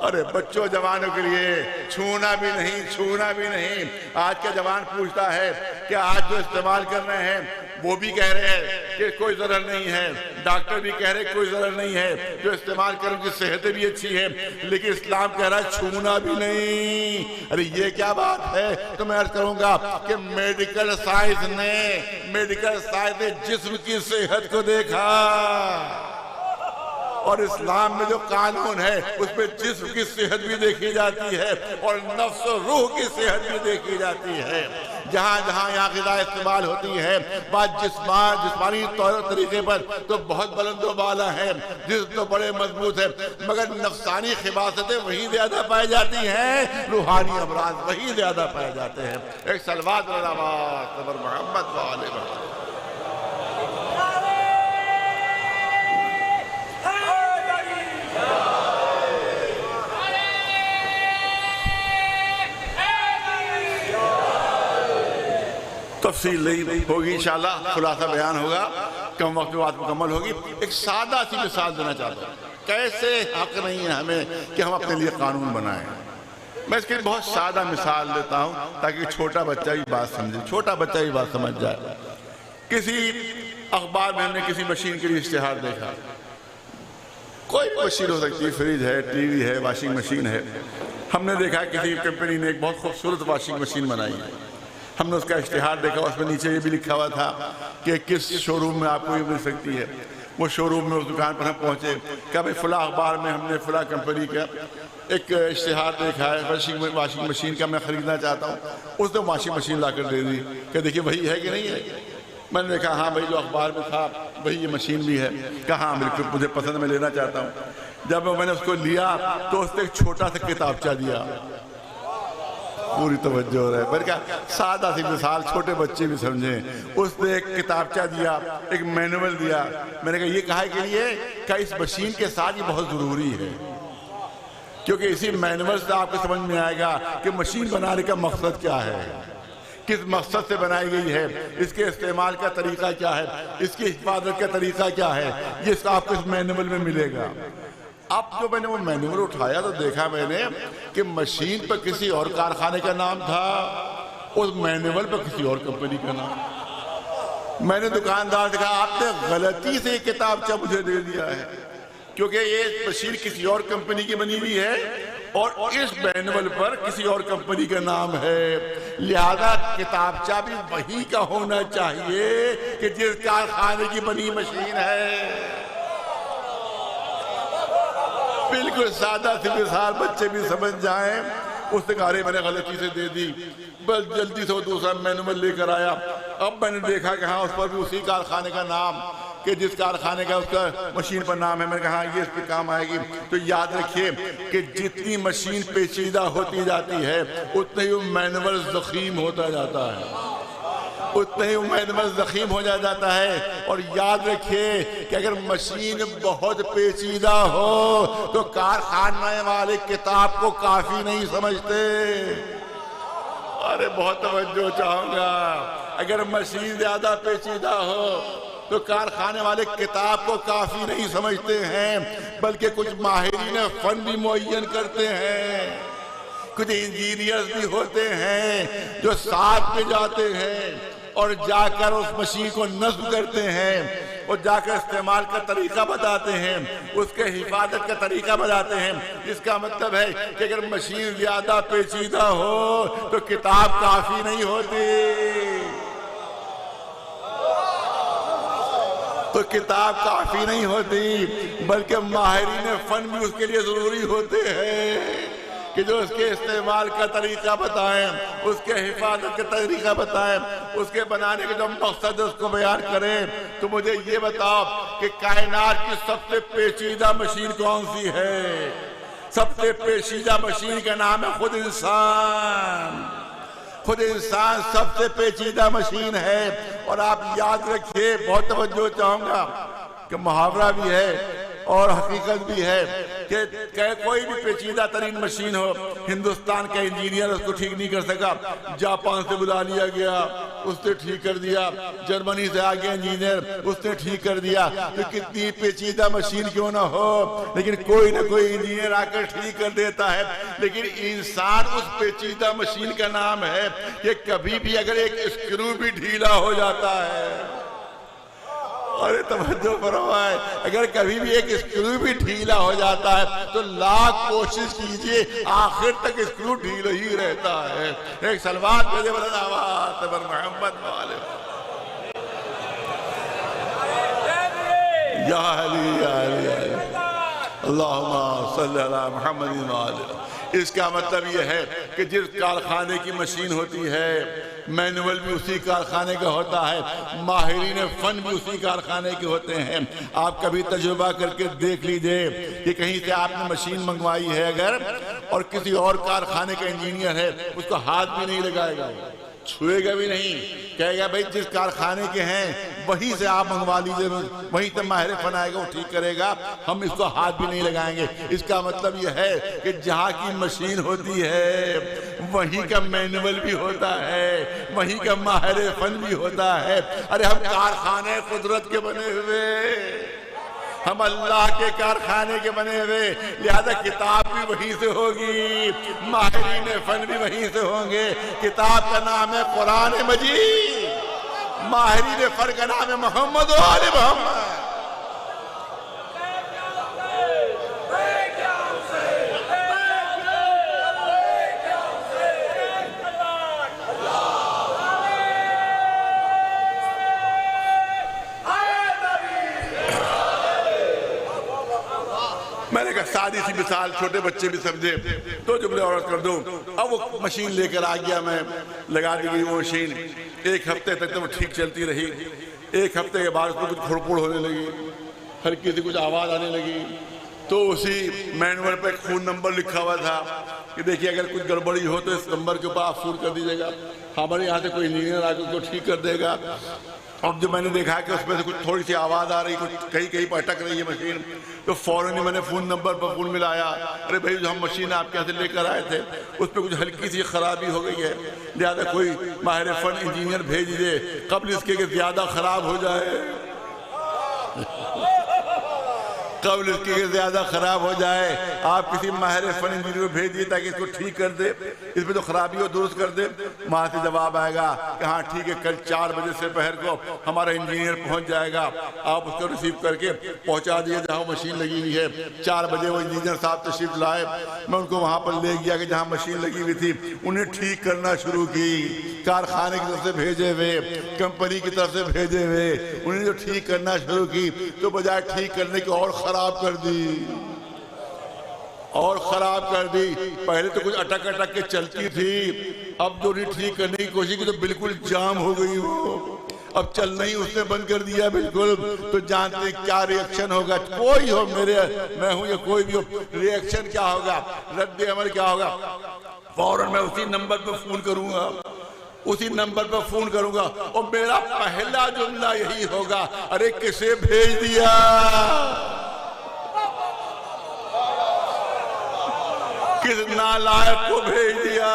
अरे बच्चों जवानों के लिए छूना भी नहीं, छूना भी नहीं। आज का जवान पूछता है कि आज जो इस्तेमाल कर रहे हैं वो भी कह रहे हैं कि कोई ज़रर नहीं है, डॉक्टर भी कह रहे हैं कोई ज़रर नहीं है, जो इस्तेमाल करें उनकी सेहतें भी अच्छी हैं, लेकिन इस्लाम कह रहा है छूना भी नहीं। अरे ये क्या बात है? तो मैं अर्ज करूंगा कि मेडिकल साइंस ने जिस्म की सेहत को देखा, और इस्लाम में जो कानून है उसमें जिस्म की सेहत भी देखी जाती है और नफ्स और रूह की सेहत भी देखी जाती है। जहाँ जहाँ यहाँ ग़िज़ा इस्तेमाल होती है बात जिस्मानी तौर तरीके पर तो बहुत बुलंद वाला है, जिस्म तो बड़े मजबूत है, मगर नफसानी खिबासतें वहीं ज़्यादा पाई जाती हैं, रूहानी अमराज वहीं ज़्यादा पाए जाते हैं। एक सलवात मोहम्मद वाले तफसील नहीं होगी, इंशाअल्लाह खुलासा बयान होगा, कम वक्त में बात मुकम्मल होगी। एक सादा सी मिसाल देना चाहता हूँ कैसे हक नहीं है हमें कि हम अपने लिए कानून बनाएं। मैं इसके लिए बहुत सादा मिसाल देता हूँ ताकि छोटा बच्चा ही बात समझे, छोटा बच्चा ही बात समझ जाए। किसी अखबार में हमने किसी मशीन के लिए इश्तिहार देखा, कोई मशीन हो सकती है, फ्रिज है, टीवी है, वॉशिंग मशीन है। हमने देखा किसी कंपनी ने एक बहुत खूबसूरत वॉशिंग मशीन बनाई है, हमने उसका इश्तिहार देखा, उसमें नीचे ये भी लिखा हुआ था कि किस शोरूम में आपको ये मिल सकती है। वो शोरूम में उस दुकान पर हम पहुंचे, क्या भाई फला अखबार में हमने फला कंपनी का एक इश्तिहार देखा है वॉशिंग मशीन का, मैं ख़रीदना चाहता हूँ। उसने वॉशिंग मशीन ला कर दे दी कि देखिए वही है कि नहीं है। मैंने देखा हाँ भाई जो अखबार में था वही ये मशीन भी है। कहा हाँ बिल्कुल मुझे पसंद, मैं लेना चाहता हूँ। जब मैंने उसको लिया तो उसने एक छोटा सा किताबचा दिया, पूरी तवज्जो हो रहा है, बल्कि सादा सी मिसाल छोटे बच्चे भी समझें। उसने एक किताबचा दिया, एक मैनुअल दिया। मैंने कहा ये काहे के लिए? क्या इस मशीन के साथ ये बहुत ज़रूरी है, क्योंकि इसी मैनुअल से आपको समझ में आएगा कि मशीन बनाने का मकसद क्या है, किस मकसद से बनाई गई है, इसके इस्तेमाल का तरीका क्या है, इसकी हिफाजत का तरीका क्या है, ये आपको इस मैनुअल में मिलेगा। अब जो मैंने वो मैनुअल उठाया तो देखा मैंने कि मशीन पर किसी और कारखाने का नाम था, उस मैनुअल पर किसी और कंपनी का नाम। मैंने दुकानदार से कहा आपने गलती से किताबचा मुझे दे दिया है, क्योंकि ये मशीन किसी और कंपनी की बनी हुई है और इस मैनुअल पर किसी और कंपनी का नाम है, लिहाजा किताबचा भी वही का होना चाहिए कि जिस कारखाने की बनी मशीन है। बिल्कुल सादा सी मिसाल बच्चे भी समझ जाएं। उसने कहा मैंने गलती से दे दी, बस जल्दी से वो दूसरा मैनुअल लेकर आया। अब मैंने देखा कि हाँ उस पर भी उसी कारखाने का नाम, कि जिस कारखाने का उसका मशीन पर नाम है। मैंने कहा ये इसके काम आएगी। तो याद रखिए कि जितनी मशीन पेचीदा होती जाती है उतना ही वो मैनुअल ज़ख़ीम होता जाता है, उतना ही मैनुअल ज़ख़ीम हो जाता है। और याद रखिए कि अगर मशीन बहुत पेचीदा हो तो कारखाने वाले किताब को काफ़ी नहीं समझते। अरे बहुत तवज्जो चाहूँगा, अगर मशीन ज़्यादा पेचीदा हो तो कारखाने वाले किताब को काफ़ी नहीं समझते हैं, बल्कि कुछ माहिरीन फ़न भी मुअय्यन करते हैं, कुछ इंजीनियर्स भी होते हैं जो साथ में जाते हैं और जाकर उस मशीन को नस्ब करते हैं और जाकर इस्तेमाल का तरीका बताते हैं, उसके हिफाजत का तरीका बताते हैं। इसका मतलब है कि अगर मशीन ज्यादा पेचीदा हो तो किताब काफी नहीं होती, तो किताब काफी नहीं होती, बल्कि माहिरीन फन भी उसके लिए जरूरी होते हैं कि जो उसके इस्तेमाल का तरीका बताएं, उसके हिफाजत का तरीका बताएं, उसके बनाने का जो मकसद है उसको बयान करें। तो मुझे ये बताओ कि कायनात की सबसे पेचीदा मशीन कौन सी है? सबसे पेचीदा मशीन का नाम है खुद इंसान। खुद इंसान सबसे पेचीदा मशीन है। और आप याद रखिए, बहुत तवज्जो चाहूंगा कि मुहावरा भी है और हकीकत भी है कि कोई भी पेचीदा तरीन मशीन हो, हिंदुस्तान का इंजीनियर उसको ठीक नहीं कर सका, जापान से बुला लिया गया, उसने ठीक कर दिया, जर्मनी से आ गया इंजीनियर, उसने ठीक कर दिया। तो कितनी पेचीदा मशीन क्यों ना हो, लेकिन कोई ना कोई इंजीनियर आकर ठीक कर देता है। लेकिन इंसान उस पेचीदा मशीन का नाम है कि कभी भी अगर एक स्क्रू भी ढीला हो जाता है, अरे तवज्जो फरमाए, अगर कभी भी एक स्क्रू भी ढीला हो जाता है तो लाख कोशिश कीजिए आखिर तक स्क्रू ढीला ही रहता है। एक सलवात भेजे मोहम्मद वाले या अली या अली। अल्लाहुम्मा सल्ली अला मुहम्मद व आले। इसका मतलब यह है कि जिस कारखाने की मशीन होती है, मैनुअल भी उसी कारखाने का होता है, माहिरीन फन भी उसी कारखाने के होते हैं। आप कभी तजुर्बा करके देख लीजिए कि कहीं से आपने मशीन मंगवाई है अगर, और किसी और कारखाने का इंजीनियर है, उसको हाथ भी नहीं लगाएगा, छुएगा भी नहीं, कहेगा भाई जिस कारखाने के हैं वहीं से आप मंगवा लीजिए, वहीं तक माहिर फन आएगा, वो ठीक करेगा, हम इसको हाथ भी नहीं लगाएंगे। इसका मतलब यह है कि जहाँ की मशीन होती है वहीं का मैनुअल भी होता है, वहीं का माहिर फन भी होता है। अरे हम कारखाने कुदरत के बने हुए, हम अल्लाह के कारखाने के बने हुए, लिहाजा किताब भी वहीं से होगी, माहिरीन फन भी वहीं से होंगे। किताब का नाम है कुरान मजीद, माहिरीन फन का नाम है मोहम्मद व आले मोहम्मद। मैंने कहा सादी सी मिसाल छोटे बच्चे भी समझे तो जुमले और कर दूं। अब वो मशीन लेकर आ गया, मैं लगा दी गई वो मशीन। एक हफ्ते तक तो वो ठीक चलती रही। एक हफ्ते के बाद उसमें कुछ खुड़पुड़ होने लगी, हल्की सी कुछ आवाज़ आने लगी। तो उसी मैनुअल पे फ़ोन नंबर लिखा हुआ था कि देखिए अगर कुछ गड़बड़ी हो तो इस नंबर के ऊपर आप फ़ोन कर दीजिएगा, हमारे यहाँ से कोई इंजीनियर आकर उसको ठीक कर देगा। अब जब मैंने देखा कि उसमें से कुछ थोड़ी सी आवाज़ आ रही, कुछ कहीं कहीं पर अटक रही है मशीन, तो फ़ौरन ही मैंने फ़ोन नंबर पर फ़ोन मिलाया, अरे भाई जो हम मशीन आपके यहाँ से लेकर आए थे उस पर कुछ हल्की सी ख़राबी हो गई है, लिहाजा कोई माहिर फन इंजीनियर भेज दीजिए कबल इसके कि ज़्यादा ख़राब हो जाए, कबल इसके कि ज़्यादा ख़राब हो जाए। आप किसी माहिर फन इंजीनियर को भेज दिए ताकि इसको ठीक कर दे, इसमें जो खराबी हो दुरुस्त कर दे। वहाँ से जवाब आएगा कि हाँ ठीक है, कल 4 बजे से दोपहर को हमारा इंजीनियर पहुँच जाएगा, आप उसको रिसीव करके पहुँचा दिए जहाँ मशीन लगी हुई है। 4 बजे वो इंजीनियर साहब तशरीफ लाए, मैं उनको वहाँ पर ले गया कि जहाँ मशीन लगी हुई थी उन्हें ठीक करना शुरू की। कारखाने की तरफ से भेजे हुए, कंपनी की तरफ से भेजे हुए, उन्हें जो ठीक करना शुरू की तो बजाय ठीक करने की और खराब कर दी, और खराब कर दी। पहले तो कुछ अटक अटक के चलती थी, अब जो ठीक करने की कोशिश की तो बिल्कुल जाम हो गई वो, अब चलना ही उसने बंद कर दिया बिल्कुल। तो जानते क्या रिएक्शन होगा, कोई हो, मेरे मैं हूं या कोई भी हो, रिएक्शन क्या होगा, रद्द अमल क्या होगा। फौरन मैं उसी नंबर पर फोन करूंगा, उसी नंबर पर फोन करूंगा और मेरा पहला जुमला यही होगा, अरे किसे भेज दिया, किस नालायक को भेज दिया,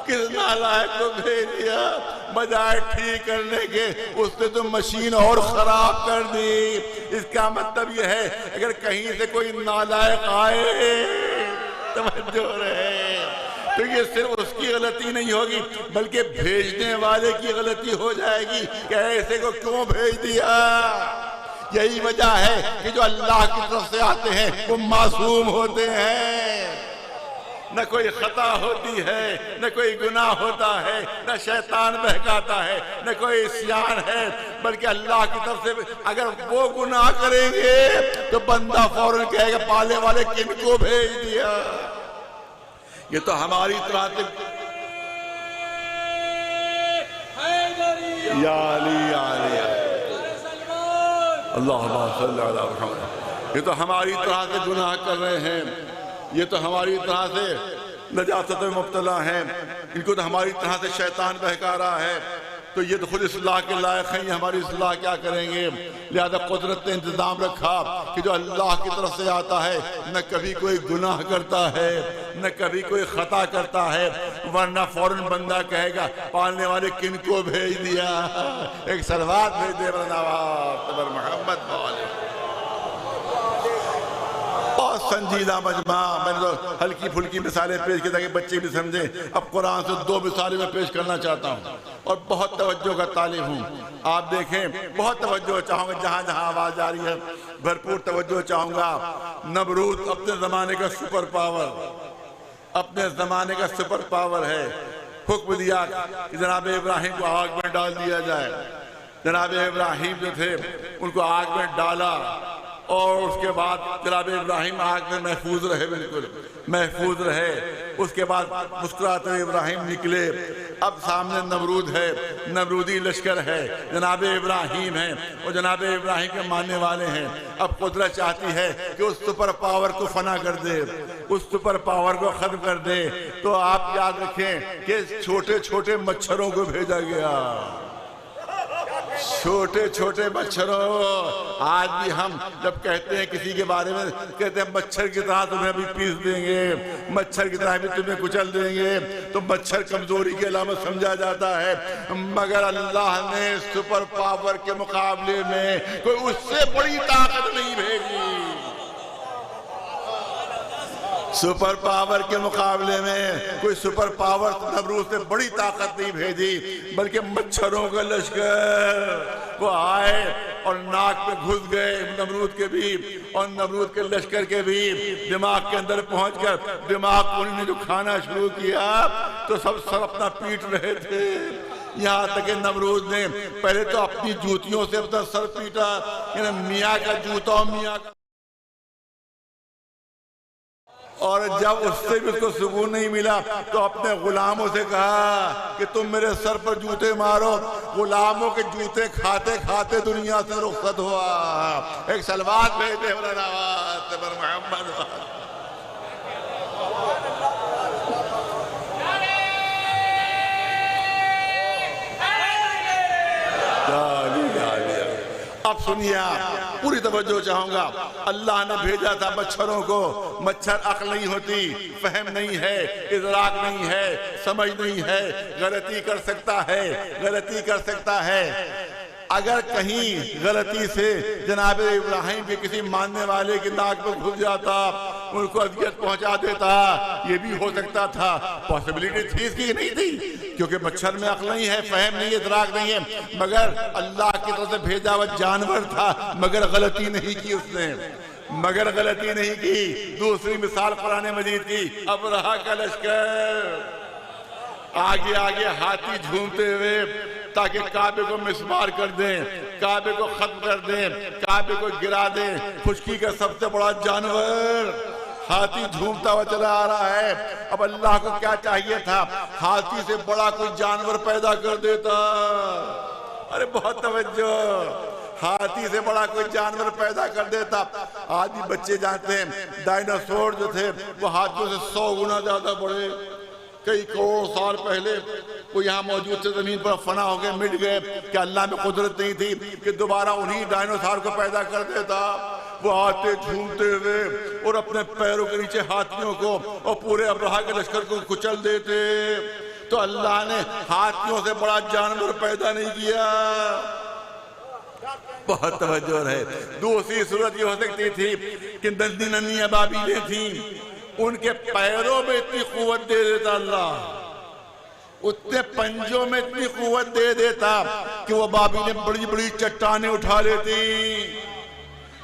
किस नालायक को भेज दिया। बजाय ठीक करने के उसने तो मशीन और खराब कर दी। इसका मतलब यह है अगर कहीं से कोई नालायक आए, तवज्जो रहे, तो ये सिर्फ उसकी गलती नहीं होगी बल्कि भेजने वाले की गलती हो जाएगी कि ऐसे को क्यों भेज दिया। यही वजह है कि जो अल्लाह की तरफ से आते हैं वो मासूम होते हैं, न कोई खता होती है, न कोई गुनाह होता है, न शैतान बहकाता है, न कोई इस्यान है, बल्कि अल्लाह की तरफ से अगर वो गुनाह करेंगे तो बंदा फौरन कहेगा पाले वाले किनको भेज दिया। ये तो हमारी तरह से या अली अल्लाह, ये तो हमारी तरह से गुनाह कर रहे हैं, ये तो हमारी तरह से नजासत में मुब्तला हैं, इनको तो हमारी तरह से शैतान बहका रहा है। तो ये तो खुद इस्लाह के लायक हैं, ये हमारी इस्लाह क्या करेंगे। लिहाजा कुदरत ने इंतजाम रखा कि जो अल्लाह की तरफ से आता है न कभी कोई गुनाह करता है, न कभी कोई खता करता है, वरना फौरन बंदा कहेगा पालने वाले किनको भेज दिया, एक सलवात भेज दे मोहम्मद। और संजीदा मजमा, मैंने तो हल्की फुल्की मिसालें पेश की ताकि बच्चे भी समझें। अब कुरान से 2 मिसालें मैं पेश करना चाहता हूँ और बहुत तवज्जो का तालिब हूँ। आप देखें, बहुत तवज्जो चाहूँगा, जहाँ जहाँ आवाज़ आ रही है भरपूर तवज्जो चाहूँगा। नमरूद अपने ज़माने का सुपर पावर, अपने ज़माने का सुपर पावर है। हुक्म दिया कि जनाब इब्राहिम को आग में डाल दिया जाए। जनाब इब्राहिम जो थे उनको आग में डाला, और उसके बाद जनाब इब्राहिम आग में महफूज रहे, बिल्कुल महफूज रहे। उसके बाद मुस्कुराते हुए इब्राहिम निकले। अब सामने नमरूद है, नमरूदी लश्कर है, जनाब इब्राहिम है और जनाब इब्राहिम के मानने वाले हैं। अब कुदरत चाहती है कि उस सुपर पावर को फना कर दे, उस सुपर पावर को खत्म कर दे। तो आप याद रखें कि छोटे छोटे मच्छरों को भेजा गया, छोटे छोटे मच्छरों। आज भी हम जब कहते हैं किसी के बारे में, कहते हैं मच्छर की तरह तुम्हें भी पीस देंगे, मच्छर की तरह भी तुम्हें कुचल देंगे, तो मच्छर कमजोरी की अलामत समझा जाता है। मगर अल्लाह ने सुपर पावर के मुकाबले में कोई उससे बड़ी ताकत नहीं भेजी। सुपर पावर के मुकाबले में कोई सुपर पावर नमरूद से बड़ी ताकत नहीं भेजी, बल्कि मच्छरों का लश्कर वो आए और नाक में घुस गए नमरूद के भी, और नमरूद के लश्कर के भी दिमाग के अंदर पहुंचकर दिमाग उन्होंने जो खाना शुरू किया तो सब अपना पीट रहे थे। यहाँ तक कि नमरूद ने पहले तो अपनी जूतियों से अपना सर पीटा, मियाँ का जूता और मियाँ का, और जब उससे भी उसको सुकून नहीं मिला तो अपने गुलामों से कहा कि तुम मेरे सर पर जूते मारो। गुलामों के जूते खाते खाते दुनिया से रुखसत हुआ। एक सलवात भेजे पर मोहम्मद। अब सुनिए, पूरी तवज्जो चाहूंगा। अल्लाह ने भेजा था मच्छरों को। मच्छर अक्ल नहीं होती, फहम नहीं है, इदराक नहीं है, समझ नहीं है, गलती कर सकता है, गलती कर सकता है। अगर कहीं गलती से जनाब इब्राहिम के किसी मानने वाले की नाक में घुस जाता, उनको अजियत पहुंचा देता, ये भी हो सकता था। पॉसिबिलिटी थी, इसकी नहीं थी, क्योंकि मच्छर में अक्ल नहीं है, फहम नहीं है, इदराक नहीं है। मगर अल्लाह की तरफ से भेजा हुआ जानवर था, मगर गलती नहीं की उसने, मगर गलती नहीं की। दूसरी मिसाल कुरान मजीद की, अबरहा का लश्कर आगे आगे हाथी झूमते हुए ताकि काबे को मिसमार कर दें, काबे को खत्म कर दें, काबे को गिरा दें। खुशकी का सबसे बड़ा जानवर हाथी झूमता हुआ चला आ रहा है। अब अल्लाह को क्या चाहिए था, हाथी से बड़ा कोई जानवर पैदा कर देता। अरे बहुत तवज्जो, हाथी से बड़ा कोई जानवर पैदा कर देता। आज भी बच्चे जानते हैं डायनासोर जो थे वो हाथियों से 100 गुना ज्यादा बड़े। कई करोड़ साल पहले वो यहाँ मौजूद थे, जमीन पर फना हो गए, मिट गए। क्या अल्लाह में कुदरत नहीं थी कि दोबारा उन्हीं डायनासोर को पैदा कर देता? वो आते झूमते हुए और अपने पैरों के नीचे हाथियों को और पूरे अब्रहा के लश्कर को कुचल देते। तो अल्लाह ने हाथियों से बड़ा जानवर पैदा नहीं किया। बहुत तवज्जो है। दूसरी सूरत ये हो सकती थी कि नन्ही नन्ही अबाबीलें थी, उनके पैरों में इतनी कुव्वत दे देता अल्लाह, उतने पंजों में इतनी कुव्वत दे देता कि वो अबाबीलें बड़ी बड़ी चट्टानें उठा लेती।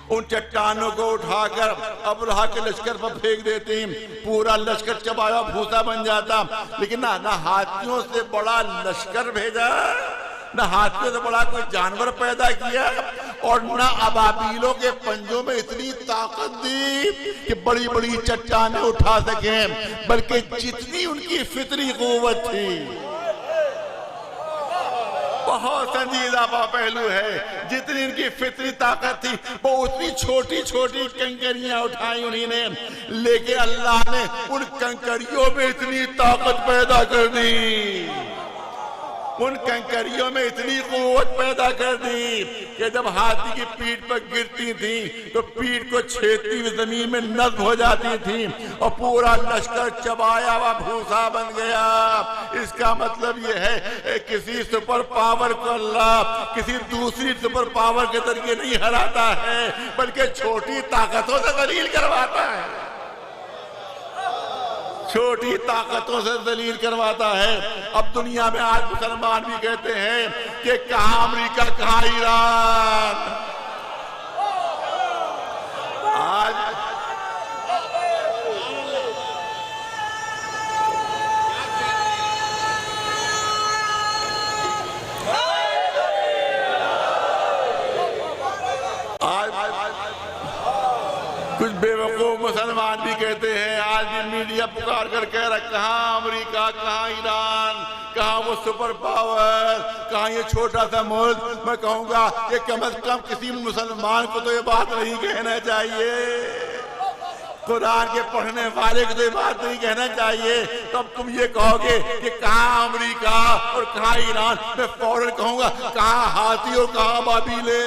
उन चट्टानों को उठाकर अब्रहा के लश्कर पर फेंक देती, पूरा लश्कर चबाया भूसा बन जाता। लेकिन ना हाथियों से बड़ा लश्कर भेजा, न हाथियों से बड़ा कोई जानवर पैदा किया, और न अबाबीलों के पंजों में इतनी ताकत दी कि बड़ी बड़ी चट्टानें उठा सके, बल्कि जितनी उनकी फितरी कुव्वत थी, बहुत संजीदा पहलू है, जितनी इनकी फितरी ताकत थी वो उतनी छोटी छोटी कंकरियां उठाई उन्होंने। लेकिन अल्लाह ने उन कंकरियों में इतनी ताकत पैदा कर दी, उन कंकरियों में इतनी कुव्वत पैदा कर दी कि जब हाथी की पीठ पर गिरती थी तो पीठ को छेदती हुई जमीन में नस्ब हो जाती थी और पूरा लश्कर चबाया हुआ भूसा बन गया। इसका मतलब ये है किसी सुपर पावर को अल्लाह किसी दूसरी सुपर पावर के जरिए नहीं हराता है, बल्कि छोटी ताकतों से दलील करवाता है, छोटी ताकतों से दलील करवाता है। अब दुनिया में आज मुसलमान भी कहते हैं कि कहां अमेरिका कहां ईरान। आज कुछ बेवकूफ मुसलमान भी कहते हैं, आज भी मीडिया पुकार कर कह रहा है कहाँ अमेरिका, कहाँ ईरान, कहाँ वो सुपर पावर, कहाँ ये छोटा सा मुल्क। मैं कहूँगा कि कम से कम किसी मुसलमान को तो ये बात नहीं कहना चाहिए, कुरान के पढ़ने वाले को तो ये बात नहीं कहना चाहिए। तब तुम ये कहोगे कि कहाँ अमेरिका और कहाँ ईरान, मैं फौरन कहूँगा कहाँ हाथी और कहाँ बाबीले,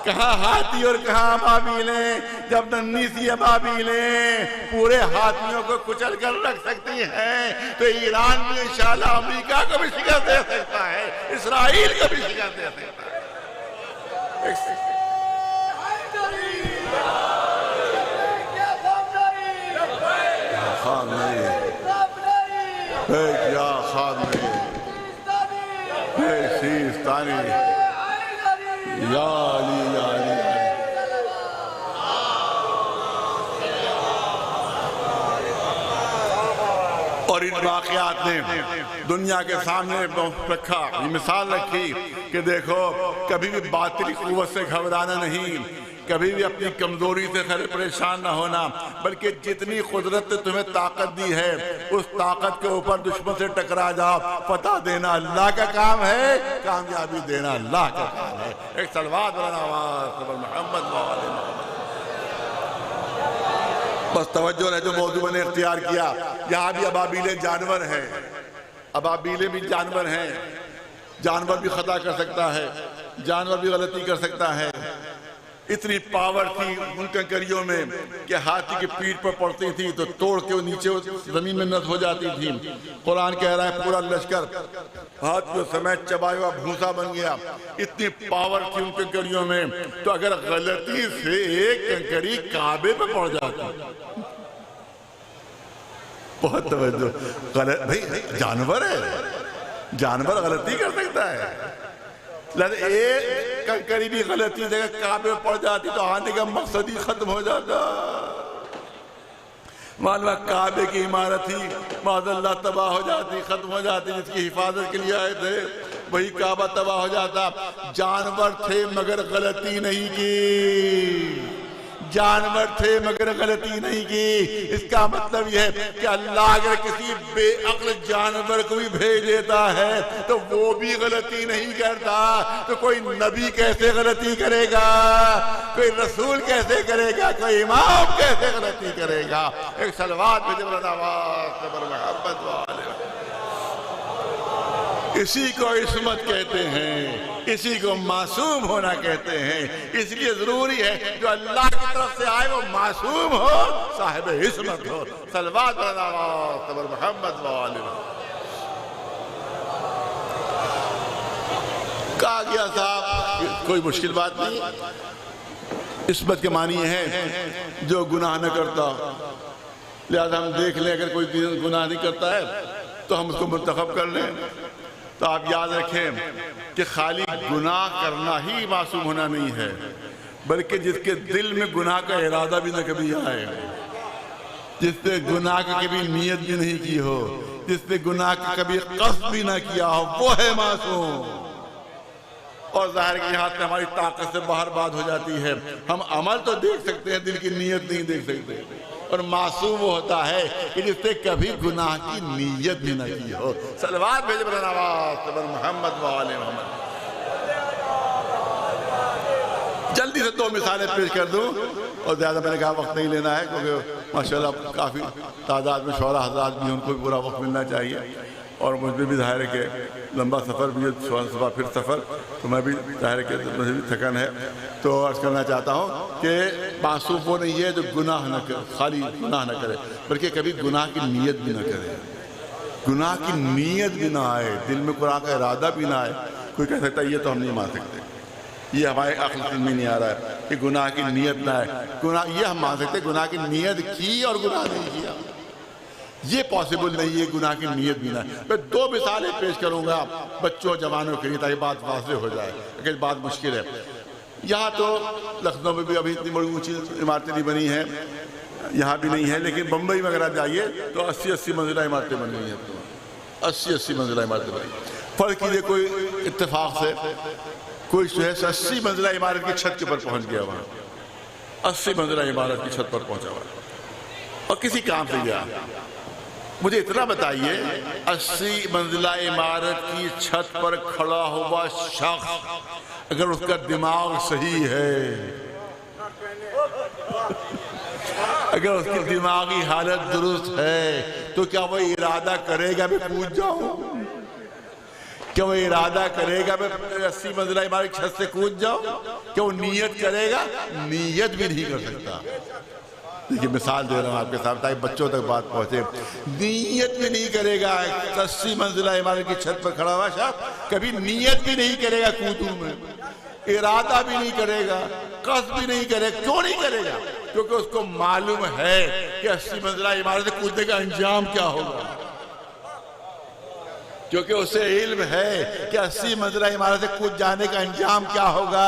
कहाँ हाथी और कहाँ बाबीले। जब नन्ही सी बाबीले पूरे हाथियों को कुचल कर रख सकती हैं, तो ईरान भी इंशाल्लाह अमेरिका को भी शिकस्त दे सकता है, इसराइल को भी शिकस्त दे सकता है। खान नहीं क्या खान नहीं सीस्तानी या अली या अली। और इन वाक़यात ने दुनिया के सामने रखा, ये मिसाल रखी कि देखो कभी भी बातिल कुव्वत से घबराना नहीं, कभी भी अपनी कमजोरी से खैर परेशान ना होना, बल्कि जितनी कुदरत ने तुम्हें ताकत दी है उस ताकत के ऊपर दुश्मन से टकरा जाओ। फतह देना अल्लाह का काम है, कामयाबी देना अल्लाह का काम है। एक सलवात मोहम्मद बस तवज्जो है जो मौजू मैंने इख्तियार किया। यहाँ भी अबाबीले जानवर हैं, अबाबीले भी जानवर हैं, जानवर भी खता कर सकता है, जानवर भी गलती कर सकता है। इतनी पावर थी उन कंकरियों में कि हाथी की पीठ पर पड़ती थी तो तोड़ के नीचे जमीन में नष्ट हो जाती थी। कुरान कह रहा है पूरा लश्कर हाथियों समेत चबाया हुआ भूसा बन गया। इतनी पावर थी उन कंकरियों में, तो अगर गलती से एक कंकरी काबे पे पड़ जाती, बहुत तवज्जो, गलत भाई जानवर है, जानवर गलती कर सकता है। एक कंकरी भी गलती जगह काबे में पड़ जाती तो आने का मकसद ही खत्म हो जाता। मालूम काबे की इमारत ही माज़अल्लाह तबाह हो जाती, खत्म हो जाती, जिसकी हिफाजत के लिए आए थे वही काबा तबाह हो जाता। जानवर थे मगर गलती नहीं की, जानवर थे मगर गलती नहीं की। इसका मतलब यह है कि अल्लाह अगर किसी बेअक्ल जानवर को भी भेज देता है तो वो भी गलती नहीं करता, तो कोई नबी कैसे गलती करेगा, कोई रसूल कैसे करेगा, कोई इमाम कैसे गलती करेगा। एक सलवात में इसी को इस्मत कहते हैं, इसी को मासूम होना कहते हैं। इसलिए जरूरी है जो अल्लाह की तरफ से आए वो मासूम हो, साहिब इस्मत हो। सलवात मोहम्मद कहा गया साहब, कोई मुश्किल बात नहीं। इस्मत के मानी है जो गुनाह न करता, लिहाजा हम देख लें अगर कोई गुनाह नहीं करता है तो हम उसको मुंतखब कर लें। तो आप याद रखें कि खाली गुनाह करना ही मासूम होना नहीं है, बल्कि जिसके दिल में गुनाह का इरादा भी न कभी आए, जिसने गुनाह की कभी नीयत भी नहीं की हो, जिसने गुनाह की कभी कस्द भी ना किया हो, वो है मासूम। और जाहिर की हाथ में हमारी ताकत से बाहर बात हो जाती है। हम अमल तो देख सकते हैं, दिल की नीयत नहीं देख सकते। और मासूम वो होता है कि जिससे कभी गुनाह की नीयत भी न की हो। सलवात भेज मोहम्मद वाले मोहम्मद। जल्दी से दो मिसालें पेश कर दूं और ज़्यादा मैंने कहा वक्त नहीं लेना है, क्योंकि माशाल्लाह काफ़ी तादाद में शौरा हज़रात भी, उनको भी पूरा वक्त मिलना चाहिए। और मुझे भी ज़ाहिर है कि लंबा सफ़र भी है, सुबह फिर सफ़र, तो मैं भी ज़ाहिर है कि मुझे भी थकन है। तो अर्ज़ करना चाहता हूँ कि मासूम वो नहीं है जो गुनाह न करे, खाली गुनाह न करे, बल्कि कभी गुनाह की नीयत भी न करे, गुनाह की नीयत भी ना आए, दिल में गुनाह का इरादा भी ना आए। कोई कह सकता है ये तो हम नहीं मान सकते, ये हमारे अक्ल में नहीं आ रहा है कि गुनाह की नीयत ना आए। गुनाह ये हम मान सकते, गुनाह की नीयत की और गुनाह नहीं किया, ये पॉसिबल नहीं है। गुनाह की नीयत भी ना। मैं दो मिसालें पेश करूंगा बच्चों जवानों के लिए, ताकि बात वाज़ेह हो जाए, अगर बात मुश्किल है। यहाँ तो लखनऊ में भी अभी इतनी बड़ी ऊंची इमारतें नहीं बनी हैं, यहाँ भी नहीं है, लेकिन बम्बई में अगर आप जाइए तो 80-80 मंजिला इमारतें बन गई हैं, तो 80-80 मंजिला इमारतें बनी। फर्क कीजिए कोई इत्तेफाक से कोई जो है 80 मंजिला इमारत की छत के ऊपर पहुँच गया, वहाँ 80 मंजिला इमारत की छत पर पहुंचा हुआ और किसी काम से गया। मुझे इतना बताइए, 80 मंजिला इमारत की छत पर खड़ा हुआ शख्स अगर उसका दिमाग सही है, अगर उसकी दिमागी हालत दुरुस्त है, तो क्या वो इरादा करेगा मैं कूद जाऊं? क्या वो इरादा करेगा मैं 80 मंजिला इमारत की छत से कूद जाऊं? क्या वो नीयत करेगा? नीयत भी नहीं कर सकता। देखिए मिसाल दे रहा हूं आपके साथ ताकि बच्चों तक बात पहुंचे। नीयत भी नहीं करेगा। 80 मंजिला इमारत की छत पर खड़ा हुआ शख्स कभी नीयत भी नहीं करेगा कूदूं में, इरादा भी नहीं करेगा, कसद भी नहीं करेगा। क्यों नहीं करेगा? क्योंकि उसको मालूम है कि 80 मंजिला इमारत से कूदने का अंजाम क्या होगा, क्योंकि उसे इल्म है कि 80 मंजिला इमारत से कूद जाने का अंजाम क्या होगा।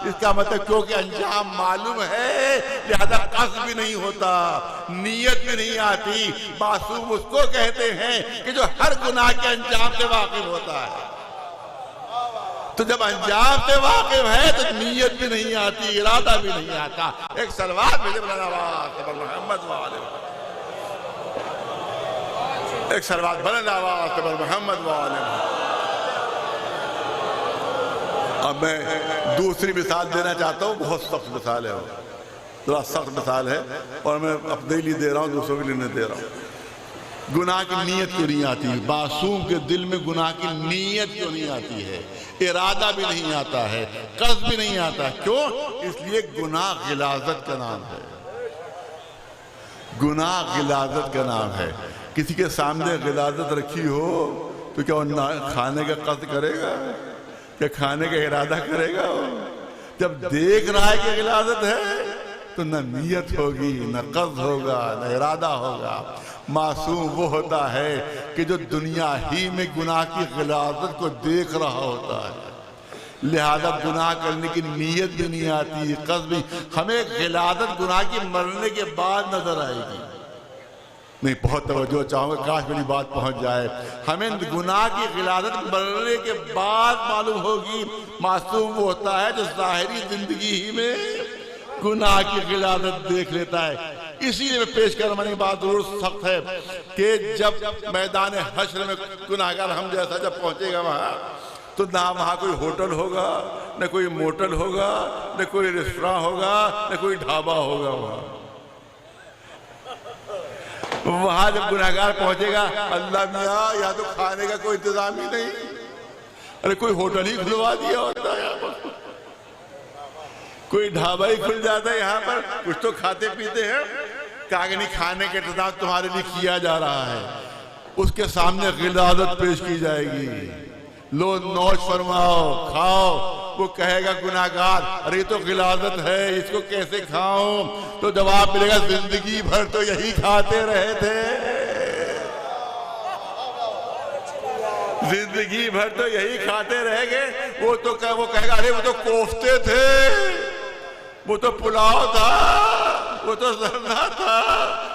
इसका मतलब क्योंकि अंजाम मालूम है, लिहाजा कसद भी नहीं होता, नीयत भी नहीं आती। मासूम उसको कहते हैं कि जो हर गुनाह के अंजाम से वाकिफ होता है। तो जब अंजाम से वाकिफ है तो नीयत भी नहीं आती, इरादा भी नहीं आता। एक सलवात भेजे मोहम्मद वाले, एक सलवात बुलंद आवाज़ से मोहम्मद वाले। अब मैं दूसरी मिसाल देना चाहता हूँ, बहुत सख्त मिसाल है, वो थोड़ा सख्त मिसाल है और मैं अपने लिए दे रहा हूँ, दूसरों के लिए नहीं दे रहा हूँ। गुनाह की नीयत क्यों नहीं आती? मासूम के दिल में गुनाह की नीयत क्यों नहीं आती है? इरादा भी नहीं आता है, कसद भी नहीं आता। क्यों? इसलिए गुनाह गिलाजत का नाम है। गुनाह गिलाजत का नाम है। किसी के सामने गिलाजत रखी हो तो क्या वो खाने का कसद करेगा? क्या खाने का इरादा करेगा? जब देख रहा है कि गिलाजत है तो न नीयत होगी, न कसद होगा, न इरादा होगा। मासूम वो होता है कि जो दुनिया ही में गुनाह की गिलाजत को देख रहा होता है, लिहाजा गुनाह करने की नीयत भी नहीं आती, कसद भी। हमें गिलाजत गुनाह की मरने के बाद नजर आएगी। नहीं, बहुत तवज्जो चाहूंगा, काश मेरी बात पहुंच जाए। हमें गुनाह की गिलाजत मरने के बाद मालूम होगी। मासूम वो होता है जो ज़ाहिरी जिंदगी ही में गुनाह की गिलाजत देख लेता है। इसीलिए मैं पेश कर मैंने बात जरूर सख्त है कि जब मैदान हश्र में गुनाहगार हम जैसा जब पहुंचेगा वहां, तो ना वहां कोई होटल होगा, न कोई मोटल होगा, न कोई रेस्टोरेंट होगा, न कोई ढाबा होगा। वहां जब गुनाहगार पहुंचेगा, अल्लाह मियां यहाँ तो खाने का कोई इंतजाम ही नहीं। अरे कोई होटल ही खुलवा दिया होता है यहाँ पर, कोई ढाबा ही खुल जाता है यहाँ पर, कुछ तो खाते पीते हैं। कहा नहीं, खाने का इंतजाम तुम्हारे लिए किया जा रहा है। उसके सामने गिलाजत पेश की जाएगी, लो नौश फरमाओ, खाओ। वो कहेगा गुनाहगार, अरे तो गिलाजत है, इसको कैसे खाऊं? तो जवाब मिलेगा, जिंदगी भर तो यही खाते रहे थे, जिंदगी भर तो यही खाते रह गए। वो कहेगा, अरे वो तो कोफ्ते थे, वो तो पुलाव था, वो तो जरना था,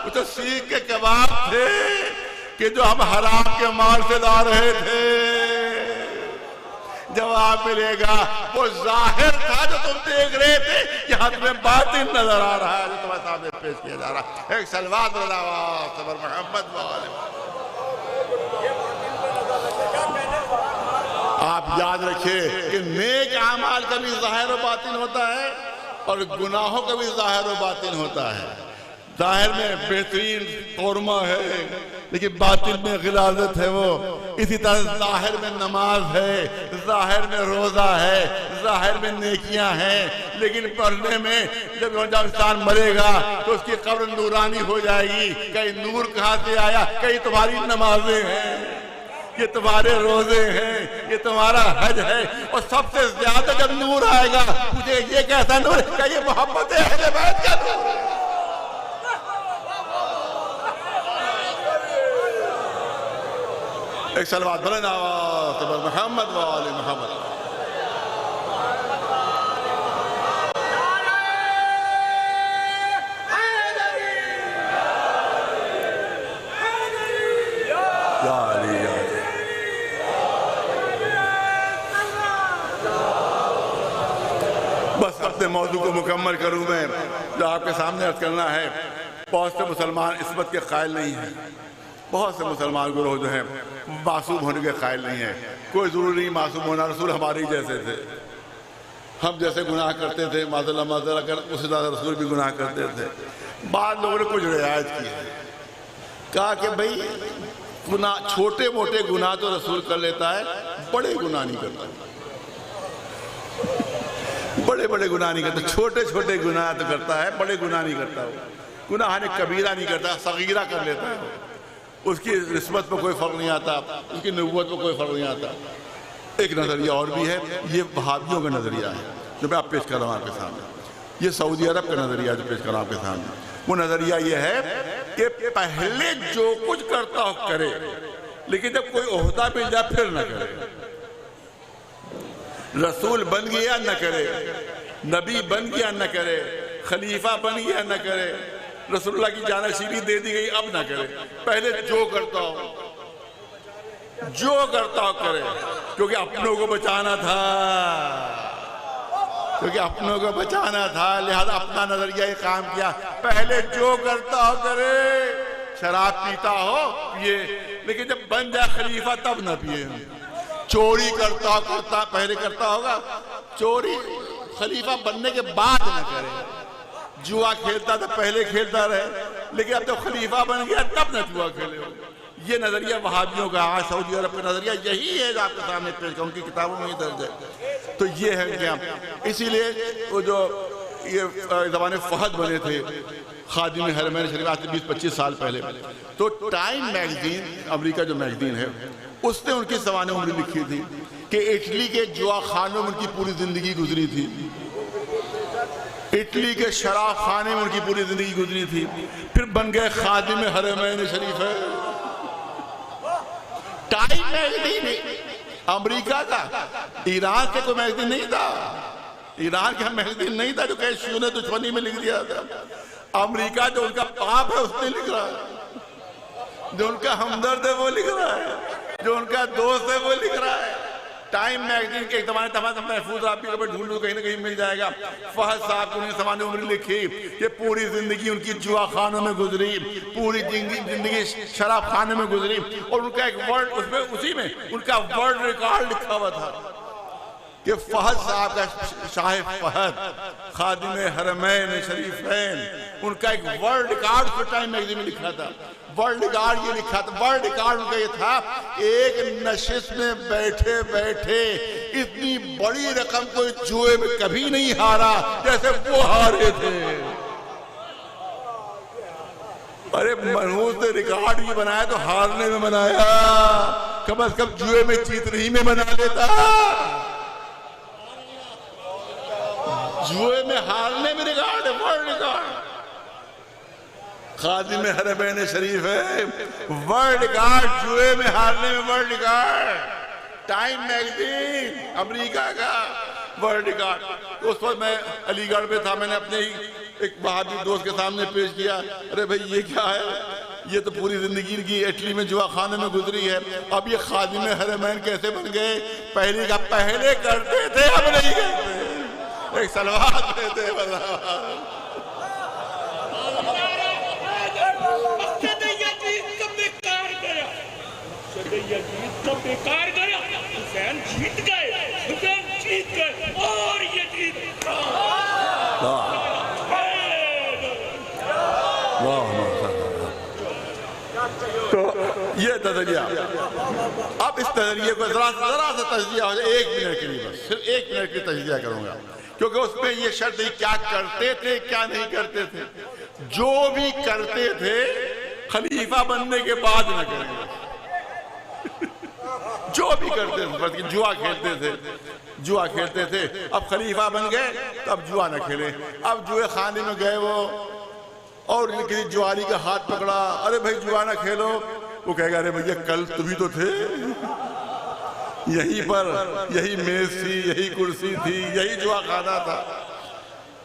वो तो सीख के कबाब थे कि जो हम हराम के माल से ला रहे थे। जवाब मिलेगा, वो जाहिर था जो तुम देख रहे थे, यहाँ तुम्हें बातिन नजर आ रहा है जो तुम्हारे सामने पेश किया जा रहा है। एक सलवात मोहम्मद वाले। आप याद रखिए कि नेक आमाल का भी ज़ाहिर व बातिन होता है और गुनाहों का भी ज़ाहिर व बातिन होता है। ज़ाहिर में बेहतरीन क़ुरमा है, लेकिन बातिन में गिलाजत है। वो इसी तरह ज़ाहिर में नमाज है, ज़ाहिर में रोज़ा है, ज़ाहिर में नेकियां हैं, लेकिन पढ़ने में जब इंसान मरेगा तो उसकी कब्र नूरानी हो जाएगी। कहीं नूर कहाँ से आया? कहीं तुम्हारी नमाजें हैं, ये तुम्हारे रोजे हैं, ये तुम्हारा हज है। और सबसे ज्यादा जब नूर आएगा, मुझे ये कैसा नूर? क्या ये मोहब्बत है अहले बैत का नूर? एक सलवात बुलंद आवाज़ पर मोहम्मद वाले मोहम्मद। बस अपने मौजू को मुकम्मल करूं मैं। जो आपके सामने अर्ज करना है, बहुत से मुसलमान इसमत के कायल नहीं हैं, बहुत से मुसलमान गुरोह जो हैं मासूम होने के कायल नहीं है। कोई ज़रूरी नहीं मासूम होना, रसूल हमारे ही जैसे थे, हम जैसे गुनाह करते थे, माज़ल्लाह कर उससे ज़्यादा रसूल भी गुनाह करते थे। बाद लोगों ने कुछ रियायत की है, कहा कि भाई गुनाह छोटे मोटे गुनाह तो रसूल कर लेता है, बड़े गुनाह नहीं करता, बड़े बड़े गुनाह नहीं करता, छोटे छोटे गुनाह तो करता है, बड़े गुनाह नहीं करता। वो गुनाह ने कबीरा नहीं करता, सगीरा कर लेता है। उसकी रिस्मत पर कोई फर्क नहीं आता, उसकी नबूवत पर कोई फर्क नहीं आता। एक नज़रिया और भी है, ये वहाबियों का नज़रिया है जो मैं आप पेश कर रहा हूँ आपके सामने। ये सऊदी अरब का नज़रिया जो पेश कर रहा हूँ आपके सामने। वो नज़रिया ये है कि पहले जो कुछ करता हो करे, लेकिन जब कोई ओहदा मिल जाए फिर न करे। रसूल बन गया न करे, नबी बन गया न करे, खलीफा बन गया न करे, रसूलुल्लाह की जानशीनी दे दी गई अब ना करे। पहले जो करता हो करे, क्योंकि अपनों को बचाना था, लिहाजा अपना नजरिया ये काम किया। पहले जो करता हो करे, शराब पीता हो पिए, लेकिन जब बन जाए खलीफा तब ना पिए। चोरी पहले करता होगा, चोरी खलीफा बनने के बाद ना करे। जुआ खेलता था पहले खेलता रहे, लेकिन अब जब खलीफा बन गया तब न जुआ खेले। ये नजरिया वहाबियों का, आज सऊदी अरब का नजरिया यही है जो आपके सामने पेश कर, उनकी किताबों में ही दर्ज है। तो ये है क्या, इसीलिए वो जो ये ज़माने फहद बने थे खादिम हरमैन शरीफ, आज से 20-25 साल पहले, तो टाइम मैगजीन, अमेरिका जो मैगजीन है, उसने उनकी सवाने उम्र लिखी थी कि इटली के जुआ खानों में उनकी पूरी जिंदगी गुजरी थी, इटली के शराब खाने में उनकी पूरी जिंदगी गुजरी थी, फिर बन गए खादिम हरमैन शरीफ है। टाइम मैगजीन अमेरिका का, ईरान के कोई मैगजीन नहीं था, ईरान का मैगजीन नहीं था जो कहीं शियों ने दुश्मनी में लिख दिया था। अमेरिका जो उनका पाप है उसने लिख रहा है, जो उनका हमदर्द है वो लिख रहा है, जो उनका दोस्त है वो लिख रहा है। टाइम मैगजीन के एक ज़माने तमाम महफूज आप भी कभी ढूंढ लो, कहीं ना कहीं मिल जाएगा। फहद साहब को उन्हें ज़माने उम्र लिखी कि पूरी जिंदगी उनकी जुआ खानों में गुजरी, पूरी जिंदगी शराब खाने में गुजरी, और उनका एक वर्ड उसमें, उसी में उनका वर्ल्ड रिकॉर्ड लिखा हुआ था कि फहद साहब का, शाह फहद खादिम हरमैन शरीफैन, उनका एक वर्ल्ड रिकॉर्ड को टाइम मैगजीन में लिखा था। वर्ल्ड रिकॉर्ड ये लिखा था, वर्ल्ड रिकॉर्ड उनका ये था, एक नशिस्त में बैठे बैठे इतनी बड़ी रकम कोई जुए में कभी नहीं हारा जैसे वो हारे थे। अरे मनहूस ने रिकॉर्ड ये बनाया तो हारने में बनाया, कम से कम जुए में जीतने में बना लेता, जुए में हारने में रिकॉर्ड है, वर्ल्ड रिकॉर्ड। खादिम हरमैन शरीफ है, वर्ल्ड रिकॉर्ड, जुए में हारने में world record. Time magazine America का वर्ल्ड रिकॉर्ड। उस पर मैं अलीगढ़ में था, मैंने अपने ही एक बहादुर दोस्त के सामने पेश किया, अरे भाई ये क्या है, ये तो पूरी जिंदगी की इटली में जुआ खाने में गुजरी है, अब ये खादिम हरमैन कैसे बन गए? पहले का पहले करते थे, अब नहीं करते। एक सलवार देते बेकार गया, हुसैन जीत गए और ये जीत। तो ये नजरिया, अब इस नजरिए को जरा सा तजजिया हो जाए, 1 मिनट के लिए, बस सिर्फ 1 मिनट की तजजिया करूंगा, क्योंकि उसमें ये शर्त नहीं क्या करते थे क्या नहीं करते थे। जो भी करते थे खलीफा बनने के बाद न करेंगे, जो भी करते थे, जुआ खेलते थे, अब खलीफा बन गए तो अब जुआ न खेले। अब जुए खाने में गए वो, और किसी जुआरी का हाथ पकड़ा, अरे भाई जुआ ना खेलो, वो कहेगा अरे भैया कल तुम ही तो थे, यहीं पर यही मेज थी, यही कुर्सी थी, यही जुआ खाना था,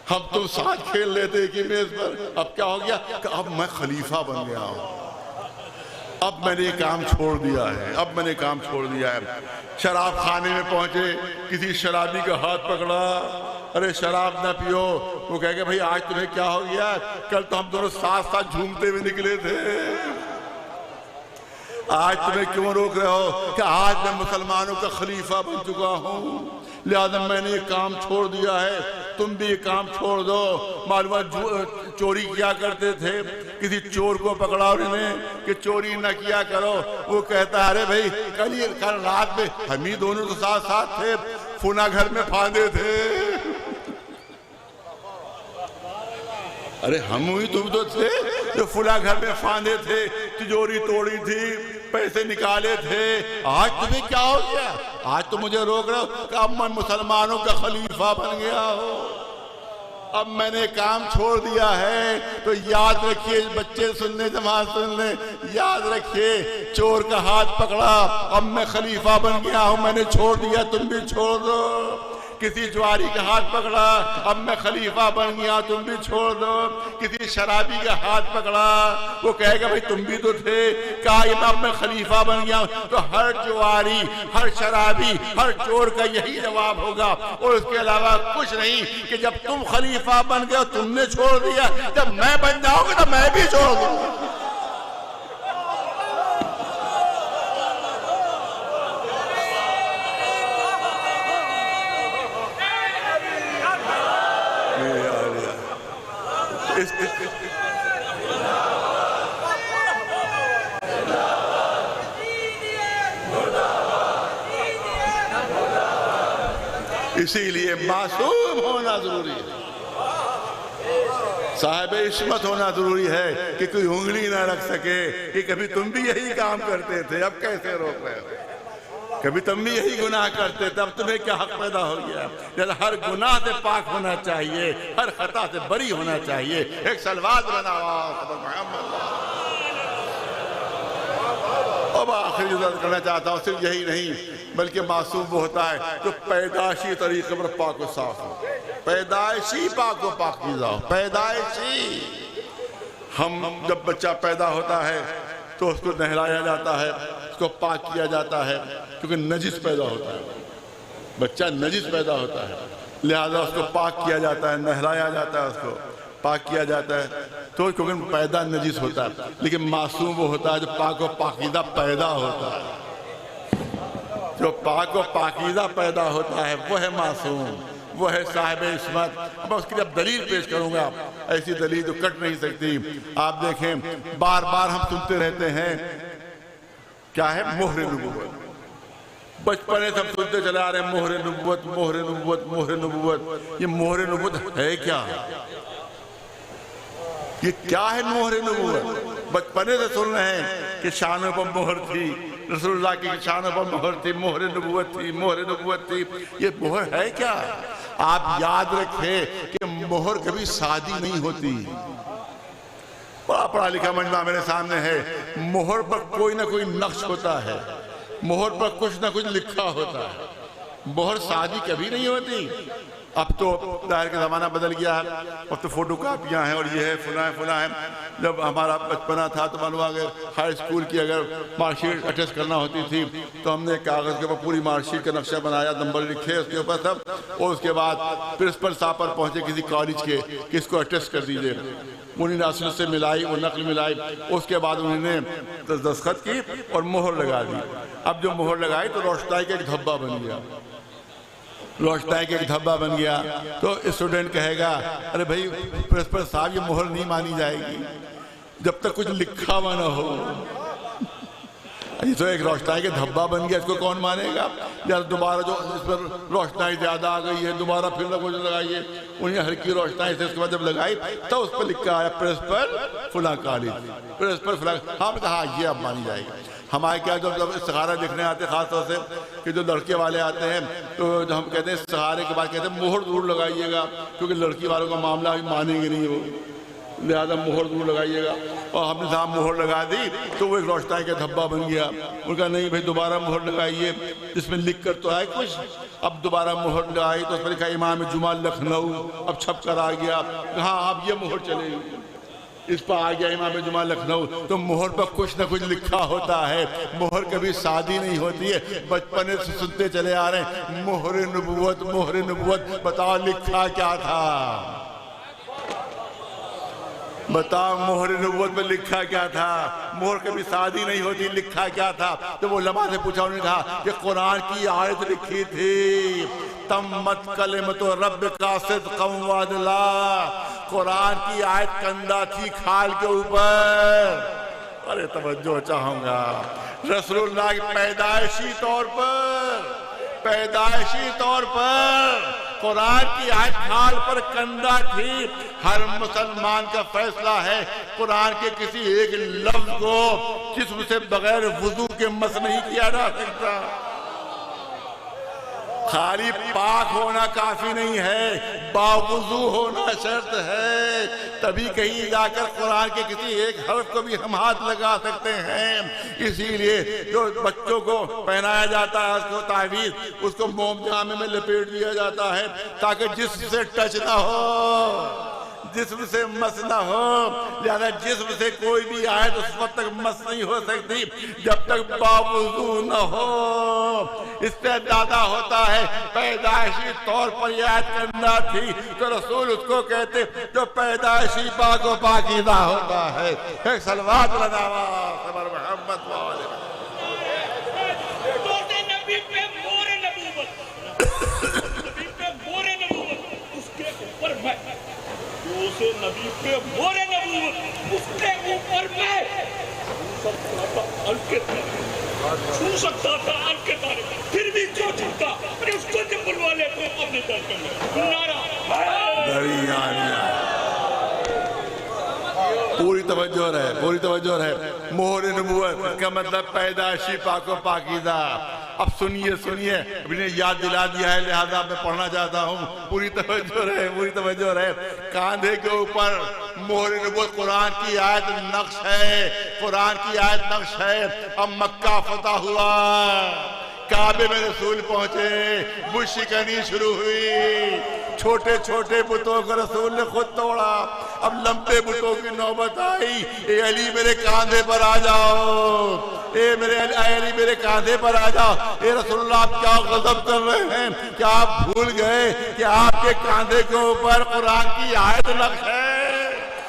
हम तुम साथ खेल लेते कि मेज पर। अब क्या हो गया कि अब मैं खलीफा बन गया हूं, अब मैंने ये काम छोड़ दिया है, अब मैंने काम छोड़ दिया है। शराब खाने में पहुंचे, किसी शराबी का हाथ पकड़ा, अरे शराब ना पियो। वो कहेगा भाई आज तुम्हें क्या हो गया, कल तो हम दोनों साथ साथ झूमते हुए निकले थे, आज तुम्हें क्यों रोक रहे हो? कि आज मैं मुसलमानों का खलीफा बन चुका हूँ, लिहाजा मैंने ये काम छोड़ दिया है, तुम भी ये काम छोड़ दो। मालूम चोरी किया करते थे, किसी चोर को पकड़ा उन्होंने कि चोरी न किया करो। वो कहता है अरे भाई कल रात में हम ही दोनों तो साथ साथ थे, फूना घर में फांदे थे। अरे हम ही तुम तो थे जो फूना घर में फांदे थे, तिजोरी तोड़ी थी, पैसे निकाले थे। आज तुम्हें क्या हो गया? आज तो मुझे रोक रहे हो कि अब मैं मुसलमानों का खलीफा बन गया हूँ, अब मैंने काम छोड़ दिया है। तो याद रखिए बच्चे, सुनने जमात सुन ले, याद रखिए चोर का हाथ पकड़ा, अब मैं खलीफा बन गया हूँ, मैंने छोड़ दिया, तुम भी छोड़ दो। किसी ज्वारी का हाथ पकड़ा, अब मैं खलीफा बन गया, तुम भी छोड़ दो। किसी शराबी का हाथ पकड़ा, वो कहेगा भाई तुम भी तो थे, कहा अब मैं खलीफा बन गया। तो हर ज्वारी, हर शराबी, हर चोर का यही जवाब होगा और उसके अलावा कुछ नहीं कि जब तुम खलीफा बन गए तुमने छोड़ दिया, जब मैं बन जाऊंगा तो मैं भी छोड़ दूंगा। इसीलिए मासूम होना जरूरी है, साहिब इस्मत होना जरूरी है कि कोई उंगली ना रख सके कि कभी तुम भी यही काम करते थे, अब कैसे रोक रहे हो? कभी तुम भी यही गुनाह करते थे, अब तुम्हें क्या हक पैदा हो गया? जैसे हर गुनाह से पाक होना चाहिए, हर खता से बरी होना चाहिए। एक सलवात बनावा। अब आखिरी इजाजत करना चाहता हूँ, सिर्फ यही नहीं बल्कि मासूम वो होता है जो पैदाइशी तरीके पर पाक व साफ हो, पैदाइशी पाक व पाकीज़ा हो। पैदाइशी, हम जब बच्चा पैदा होता है तो उसको नहलाया जाता है, उसको पाक किया जाता है, क्योंकि नजिस पैदा होता है, बच्चा नजिस पैदा होता है, लिहाजा उसको पाक किया जाता है, नहलाया जाता है, उसको पाक किया जाता है। तो क्योंकि पैदा नजिस होता है, लेकिन मासूम वो होता है जो पाक व पाकीज़ा पैदा होता है। जो पाक व पाकीज़ा पैदा होता है वो है मासूम, वो है साहिब इस्मत। अब उसकी जब दलील पेश करूंगा, ऐसी दलील जो कट नहीं सकती। आप देखें बार बार हम सुनते रहते हैं, क्या है? मोहर नबुव्वत। बचपन से हम सुनते चले आ रहे हैं मोहर नबुव्वत, मोहर नबुव्वत, मोहर नबुव्वत। ये मोहर नबुव्वत है क्या? ये क्या है मोहर नबुव्वत? बचपने से सुन रहे हैं कि शानों पर मोहर थी, रसूलुल्लाह की शानों पर मोहर थी, मोहर नबुव्वत थी, मोहर नबुव्वत थी। ये मोहर है क्या? आप याद रखें कि मोहर कभी शादी नहीं होती। बड़ा पढ़ा लिखा मजमा मेरे सामने है, मोहर पर कोई ना कोई नक्श होता है, मोहर पर कुछ ना कुछ लिखा होता है। मोहर शादी कभी नहीं होती। अब तो जाहिर का ज़माना बदल गया है, अब तो फोटो कापियाँ हैं और ये है फुला है। जब हमारा बचपना था तो मालूम अगर हाई स्कूल की अगर मार्कशीट अटेस्ट करना होती थी तो हमने कागज़ के ऊपर पूरी मार्कशीट का नक्शा बनाया, नंबर लिखे उसके ऊपर सब, और उसके बाद प्रिंसिपल साहब पर पहुँचे किसी कॉलेज के कि इसको अटेस्ट कर दीजिए। उन्हीं नासिर से मिलाई, वो नकल मिलाई, उसके बाद उन्होंने दस्तखत की और मोहर लगा दी। अब जो मोहर लगाई तो रोशनाई का एक धब्बा बन गया, रोशनाई का एक धब्बा बन गया। तो स्टूडेंट कहेगा अरे भाई प्रिंसिपल साहब ये मोहर नहीं मानी जाएगी जब तक कुछ लिखा हुआ ना हो। तो एक रोशनाई का धब्बा बन गया, इसको कौन मानेगा? यार दोबारा जो इस पर रोशनाई ज्यादा आ गई है, दोबारा फिर कुछ लगाइए। उन्हें हल्की रोशनाई से उसके बाद जब लगाई तो उस पर लिखा है प्रिंसिपल फुला कॉलेज, प्रिंसिपल फुला। हमने कहा ये अब मानी जाएगी। हमारे क्या जब इस्तिखारा लिखने आते खासतौर से कि जो लड़के वाले आते हैं तो जब हम कहते हैं इस्तिखारे के बाद कहते हैं मोहर जरूर लगाइएगा, क्योंकि लड़की वालों का मामला अभी मानेंगे नहीं वो, लिहाजा मोहर जरूर लगाइएगा। और हमने साहब मोहर लगा दी तो वो एक रोशनाई का धब्बा बन गया। उनका नहीं भाई दोबारा मोहर लगाइए, जिसमें लिख कर तो आए कुछ। अब दोबारा मोहर लगाई तो उसमें लिखा इमाम जुमा लखनऊ, अब छप कर आ गया। हाँ अब ये मोहर चलेगी। इस पर आ गया इमाम जुमा लखनऊ, तो मोहर पर कुछ ना कुछ लिखा होता है। मोहर कभी शादी नहीं होती है, बचपन से सुनते चले आ रहे हैं मोहर नबुव्वत, मोहर नबुव्वत। बताओ लिखा क्या था, बताओ मोहर नबुव्वत में लिखा क्या था? मोहर कभी शादी नहीं होती, लिखा क्या था? तो वो लम्हा से पूछा, उन्होंने कहा कि कुरान की आयत लिखी थी, तम्मत कलिमतु रब्बिका सिद्क़न व अदला। कुरान की आयत कंधा थी खाल के ऊपर। अरे तवज्जो चाहूंगा, रसूलुल्लाह की पैदाइशी तौर पर कुरान की आयत खाल पर कंधा थी। हर मुसलमान का फैसला है, कुरान के किसी एक लफ्ज को जिस्म से बगैर वुजू के मस नहीं किया जा सकता। खाली पाक होना काफी नहीं है, बावुजू होना शर्त है। तभी कहीं जाकर कुरान के किसी एक हर्फ को भी हम हाथ लगा सकते हैं। इसीलिए जो बच्चों को पहनाया जाता है उसको तावीज़, उसको मोम जामे में लपेट दिया जाता है ताकि जिस्म से टच ना हो, जिस्म से मस ना हो। लिहाजा जिस्म से कोई भी आयत उस वक्त तक मस नहीं हो सकती जब तक बावुजू न हो। इससे अंदाजा होता है पैदाइशी तौर पर यह आयत करना थी, तो रसूल उसको कहते जो पैदाइशी पाको पाकीज़ा होता है। एक सलवात मोहम्मद उसे नबी पे मोरे नबूवत, उसके ऊपर मैं छू सकता था अंक तारे, फिर भी क्यों झुकता? अरे उसको जब बुलवा ले तो अपने दर कर ले नारा। पूरी तवज्जो रहे। मोहर नबूवत का मतलब पैदाइशी पाको पाकीज़ा। अब सुनिए, अभी याद दिला दिया है लिहाजा मैं पढ़ना चाहता हूँ। पूरी तवज्जो रहे। कांधे के ऊपर मोहर नबूवत कुरान की आयत नक्श है। अब मक्का फतह हुआ, काबे में रसूल पहुंचे, बुशिकनी शुरू हुई, छोटे छोटे बुतों को रसूल ने खुद तोड़ा। अब लंबे बुतों की नौबत आई, ए अली मेरे कांधे पर आ जाओ, ए अली मेरे कांधे पर आ जाओ। ए रसूलुल्लाह आप क्या गज़ब कर रहे हैं? क्या आप भूल गए कि आपके कांधे के ऊपर कुरान की आयत नक्श है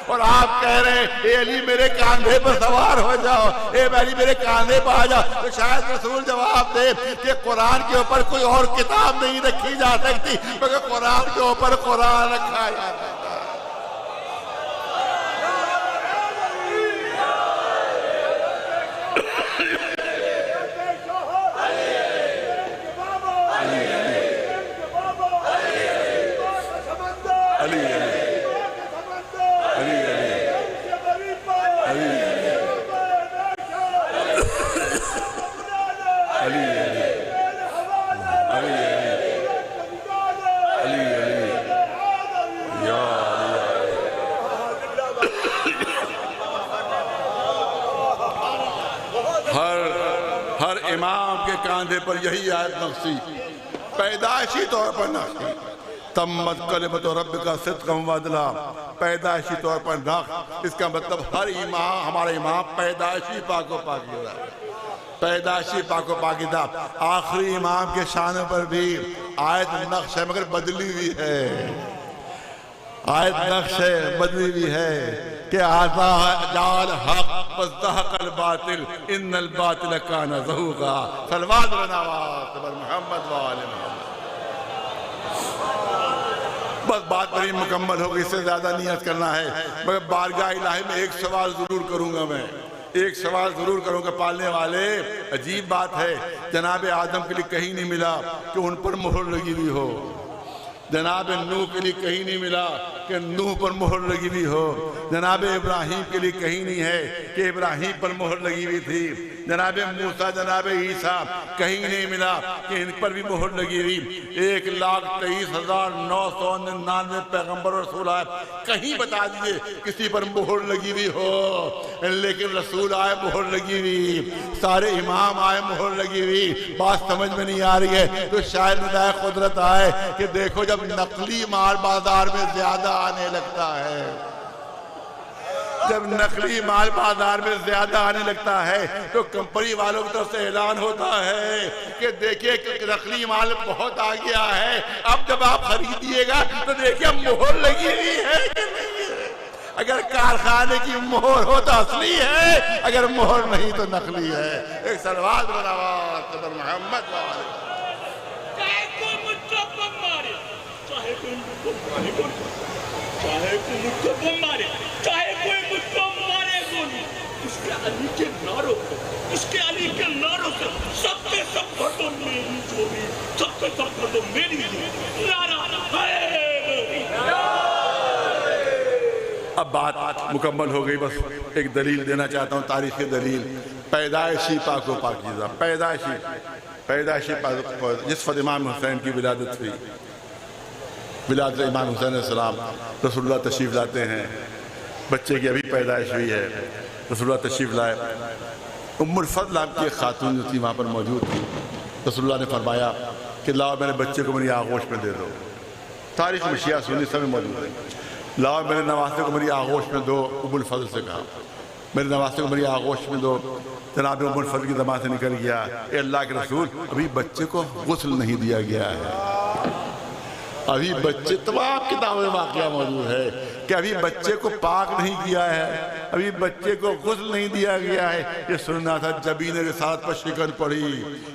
और आप कह रहे हैं ए अली मेरे कांधे पर सवार हो जाओ, ए अली मेरे कांधे पर आ जाओ। तो शायद रसूल जवाब दे कि कुरान के ऊपर कोई और किताब नहीं रखी जा सकती, मगर कुरान के ऊपर कुरान रखा जा सकता है। हर इमाम के कांधे पर यही आयत नक्शी, पैदाइशी तौर पर नक्शी। तम्मत कलिमतु रब्बिका सिद्क़न व अदला, पैदाइशी तौर पर नक्श। इसका मतलब हर इमाम, हमारा इमाम पैदाइशी पाको पाकीज़ा, पैदाइशी पाको पाकीज़ा। आखिरी इमाम के शान पर भी आयत नक्श है, मगर बदली हुई है। आयत नक्श है, बदली हुई है कि आता जाल हक वज़हक़ल बातिल इन्नल बातिल काना ज़हूक़ा। सल्लल्लाहु अलैहि मोहम्मद व आले मोहम्मद। बस बात बड़ी मुकम्मल होगी, इससे ज्यादा नहीं अर्ज़ करना है। मगर बारगाह इलाही में एक सवाल जरूर करूंगा, मैं एक सवाल जरूर करूंगा। पालने वाले, अजीब बात है, जनाब आदम के लिए कहीं नहीं मिला कि उन पर मोहर लगी हुई हो। जनाब नूह के लिए कहीं नहीं मिला कि नूह पर मोहर लगी हुई हो। जनाब इब्राहिम के लिए कहीं नहीं है कि इब्राहिम पर मोहर लगी हुई थी। जनाब मूसा, जनाब ईसा, कहीं नहीं मिला कि इन पर भी मोहर लगी हुई। 1,23,999 पैगम्बर और रसूल आए, कहीं बता दीजिए किसी पर मोहर लगी हुई हो। लेकिन रसूल आए मोहर लगी हुई, सारे इमाम आए मोहर लगी हुई। बात समझ में नहीं आ रही है तो शायद निदाए कुदरत आए कि देखो जब नकली माल बाजार में ज्यादा आने लगता है, जब नकली माल बाजार में ज्यादा आने लगता है तो कंपनी वालों की तरफ से ऐलान होता है कि देखिए नकली माल बहुत आ गया है, अब जब आप खरीदिएगा तो देखिए मोहर लगी हुई है कि नहीं है। अगर कारखाने की मोहर हो तो असली है, अगर मोहर नहीं तो नकली है। एक सलवात मोहम्मद चाहे कोई मुझको बम मारे, चाहे कोई मुझको मारे गोली, चाहे कोई मुझको बम मारे, चाहे कोई मुझको मारे गोली, उसके अली के नारों से, उसके अली के नारों से सबसे सब भर दो मेरी जोड़ी, सबसे सब भर दो मेरी जोड़ी, नारा है। अब बात मुकम्मल हो गई, बस एक दलील देना चाहता हूँ, तारीखी दलील। पैदाइशी पाक व पाकीज़ा, पैदाइशी जिस पर इमाम हुसैन की विलादत हुई, विलादत इमाम हुसैन अलैहिस्सलाम, रसूलुल्लाह तशरीफ़ लाते हैं, बच्चे की अभी पैदाइश हुई है, रसूलुल्लाह तशरीफ़ लाए, उम्मुल फज़ल आपकी एक खातून जो थी वहाँ पर मौजूद थी। रसूलुल्लाह ने फरमाया कि लाओ मेरे बच्चे को मेरी आगोश में दे दो। तारीख़ में शिया सुन्नी सब में मौजूद है। लाओ मेरे नवासे को मेरी आगोश में दो, उम्मुल फज़ल से कहा, मेरे नवासे को मेरी आगोश में दो। जनाब उम्मुल फज़ल की ज़बान से निकल गया, ए अल्लाह के रसूल, अभी बच्चे को गुस्ल नहीं दिया गया है, अभी बच्चे, तमाम किताबों में वाक़या मौजूद है कि अभी बच्चे को पाक नहीं किया है, अभी बच्चे को गुस्ल नहीं दिया गया है। ये सुनना था जबीन रिसालत पर शिकन पड़ी,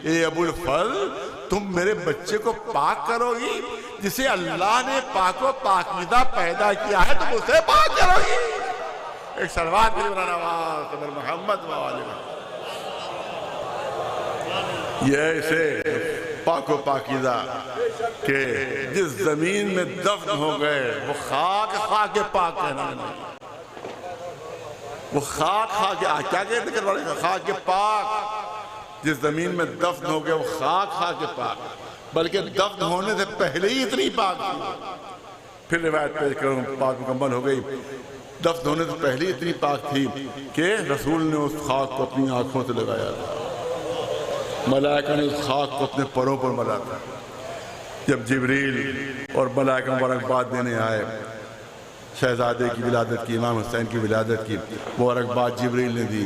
ए अबुल फज़ल, तुम मेरे बच्चे को पाक करोगी? जिसे अल्लाह ने पाको पाकीज़ा पैदा किया है तुम उसे पाक करोगी? एक सलवात मोहम्मद ये ऐसे पाको पाकीज़ा के जिस जमीन में दफन हो गए वो खाक खा के पाक कहना नहीं, वो खाक खा के क्या कहते खाक के पाक। जिस जमीन में दफन हो गए वो खाक खा के पाक, बल्कि दफन होने से पहले ही इतनी पाक थी। फिर रिवायत पेश करूँ, पाक मुकम्मल हो गई, दफन होने से पहले इतनी पाक थी कि रसूल ने उस खाक को अपनी आंखों से लगाया था, मलाइका ने उस खाक को अपने परों पर मला था। जब जिब्रील और मलाइका मुबारकबाद देने आए शहजादे की विलादत की, इमाम हुसैन की विलादत की, मुबारकबाद जिब्रील ने दी,